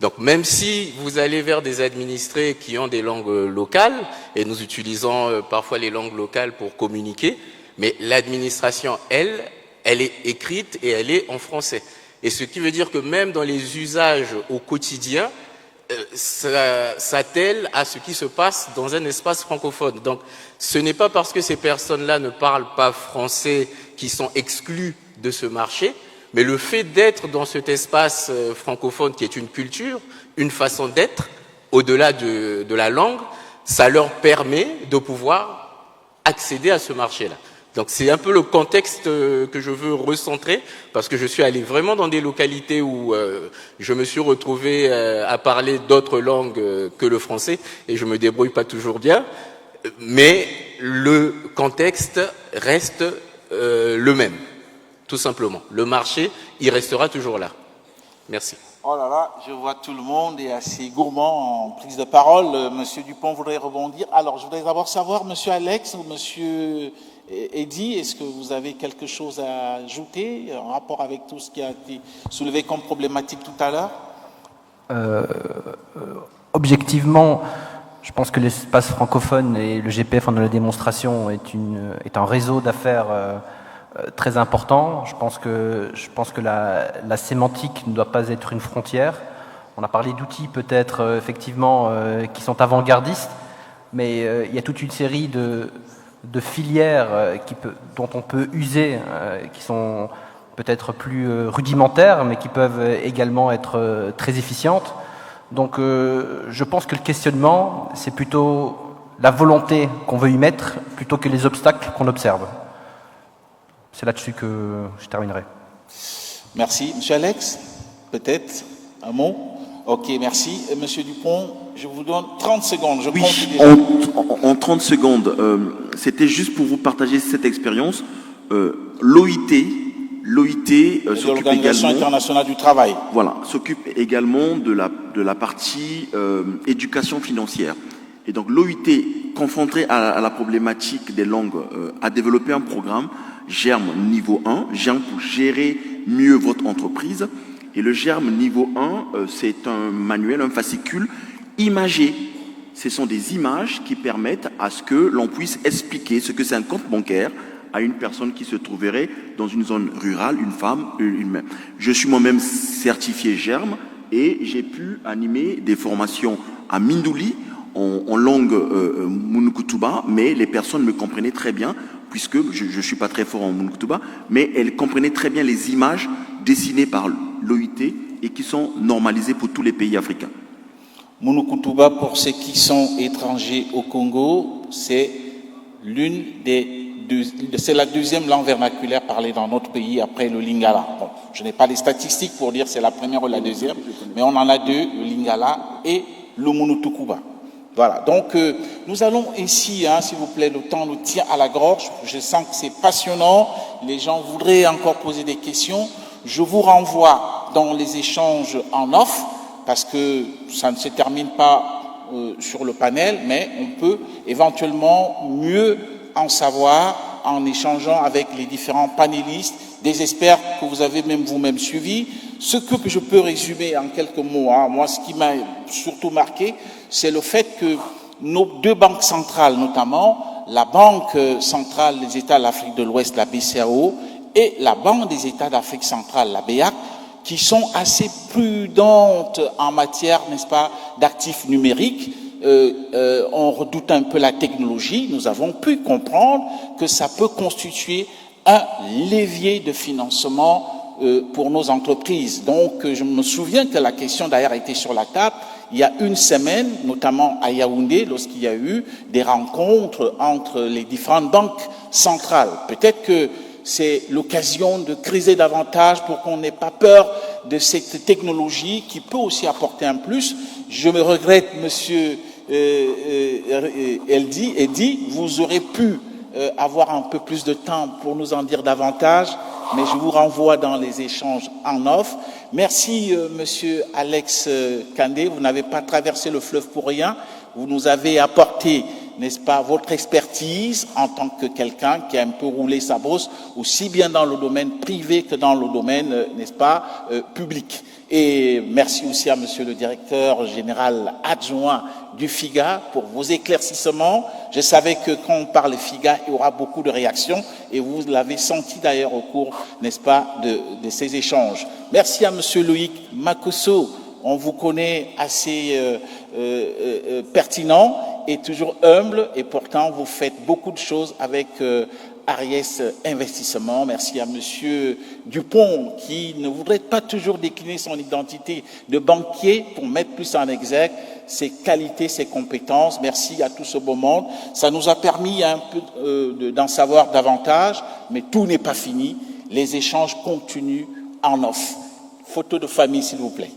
Donc même si vous allez vers des administrés qui ont des langues locales, et nous utilisons parfois les langues locales pour communiquer, mais l'administration, elle est écrite et elle est en français. Et ce qui veut dire que même dans les usages au quotidien, ça s'attelle à ce qui se passe dans un espace francophone. Donc ce n'est pas parce que ces personnes-là ne parlent pas français qu'ils sont exclus de ce marché, mais le fait d'être dans cet espace francophone qui est une culture, une façon d'être, au-delà de la langue, ça leur permet de pouvoir accéder à ce marché-là. Donc c'est un peu le contexte que je veux recentrer, parce que je suis allé vraiment dans des localités où je me suis retrouvé à parler d'autres langues que le français, et je me débrouille pas toujours bien, mais le contexte reste le même. Tout simplement. Le marché, il restera toujours là. Merci. Oh là là, je vois tout le monde est assez gourmand en prise de parole. Monsieur Dupont voudrait rebondir. Alors, je voudrais d'abord savoir, Monsieur Alex ou Monsieur Eddy, est-ce que vous avez quelque chose à ajouter en rapport avec tout ce qui a été soulevé comme problématique tout à l'heure? Objectivement, je pense que l'espace francophone et le GPF en a la démonstration est un réseau d'affaires très important. Je pense que la sémantique ne doit pas être une frontière. On a parlé d'outils peut-être effectivement qui sont avant-gardistes, mais il y a toute une série de filières dont on peut user, qui sont peut-être plus rudimentaires, mais qui peuvent également être très efficientes. Donc je pense que le questionnement, c'est plutôt la volonté qu'on veut y mettre, plutôt que les obstacles qu'on observe. C'est là-dessus que je terminerai. Merci. Monsieur Alex, peut-être un mot? Ok, merci. Monsieur Dupont, je vous donne 30 secondes. Oui, en 30 secondes. C'était juste pour vous partager cette expérience. L'OIT s'occupe l'Organisation internationale du travail. Voilà, s'occupe également de la partie éducation financière. Et donc l'OIT, confronté à la problématique des langues, a développé un programme GERM niveau 1, GERM pour gérer mieux votre entreprise. Et le GERM niveau 1, c'est un manuel, un fascicule imagé. Ce sont des images qui permettent à ce que l'on puisse expliquer ce que c'est un compte bancaire à une personne qui se trouverait dans une zone rurale, une femme, une mère. Je suis moi-même certifié GERM et j'ai pu animer des formations à Mindouli en langue Munukutuba, mais les personnes me comprenaient très bien, puisque je ne suis pas très fort en Munukutuba, mais elles comprenaient très bien les images dessinées par l'OIT et qui sont normalisées pour tous les pays africains. Munukutuba, pour ceux qui sont étrangers au Congo, c'est la deuxième langue vernaculaire parlée dans notre pays après le Lingala. Bon, je n'ai pas les statistiques pour dire c'est la première ou la deuxième, mais on en a deux, le Lingala et le Munutukuba. Voilà, donc nous allons ici, s'il vous plaît, le temps nous tient à la gorge, je sens que c'est passionnant, les gens voudraient encore poser des questions, je vous renvoie dans les échanges en off, parce que ça ne se termine pas sur le panel, mais on peut éventuellement mieux en savoir en échangeant avec les différents panélistes, des experts que vous avez même vous-même suivis. Ce que je peux résumer en quelques mots, moi ce qui m'a surtout marqué, c'est le fait que nos deux banques centrales, notamment la Banque centrale des États de l'Afrique de l'Ouest, la BCAO, et la Banque des États d'Afrique centrale, la BEAC, qui sont assez prudentes en matière, n'est-ce pas, d'actifs numériques. On redoute un peu la technologie. Nous avons pu comprendre que ça peut constituer un levier de financement pour nos entreprises. Donc, je me souviens que la question d'ailleurs a été sur la table il y a une semaine, notamment à Yaoundé, lorsqu'il y a eu des rencontres entre les différentes banques centrales. Peut-être que c'est l'occasion de creuser davantage pour qu'on n'ait pas peur de cette technologie qui peut aussi apporter un plus. Je me regrette, monsieur Eddy, vous aurez pu avoir un peu plus de temps pour nous en dire davantage, mais je vous renvoie dans les échanges en off. Merci, monsieur Alex Kandé, vous n'avez pas traversé le fleuve pour rien, vous nous avez apporté, n'est-ce pas, votre expertise en tant que quelqu'un qui a un peu roulé sa bosse, aussi bien dans le domaine privé que dans le domaine, n'est-ce pas, public. Et merci aussi à monsieur le directeur général adjoint du FIGA pour vos éclaircissements. Je savais que quand on parle FIGA, il y aura beaucoup de réactions et vous l'avez senti d'ailleurs au cours, n'est-ce pas, de ces échanges. Merci à monsieur Loïc Makosso. On vous connaît assez pertinent et toujours humble, et pourtant vous faites beaucoup de choses avec Aries Investissement. Merci à monsieur Dupont qui ne voudrait pas toujours décliner son identité de banquier pour mettre plus en exergue ses qualités, ses compétences. Merci à tout ce beau monde. Ça nous a permis un peu d'en savoir davantage, mais tout n'est pas fini. Les échanges continuent en off. Photo de famille, s'il vous plaît.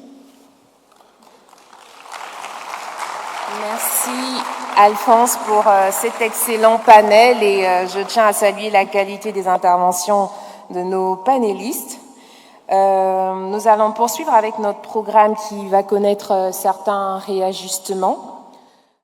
Merci Alphonse pour cet excellent panel et je tiens à saluer la qualité des interventions de nos panélistes. Nous allons poursuivre avec notre programme qui va connaître certains réajustements.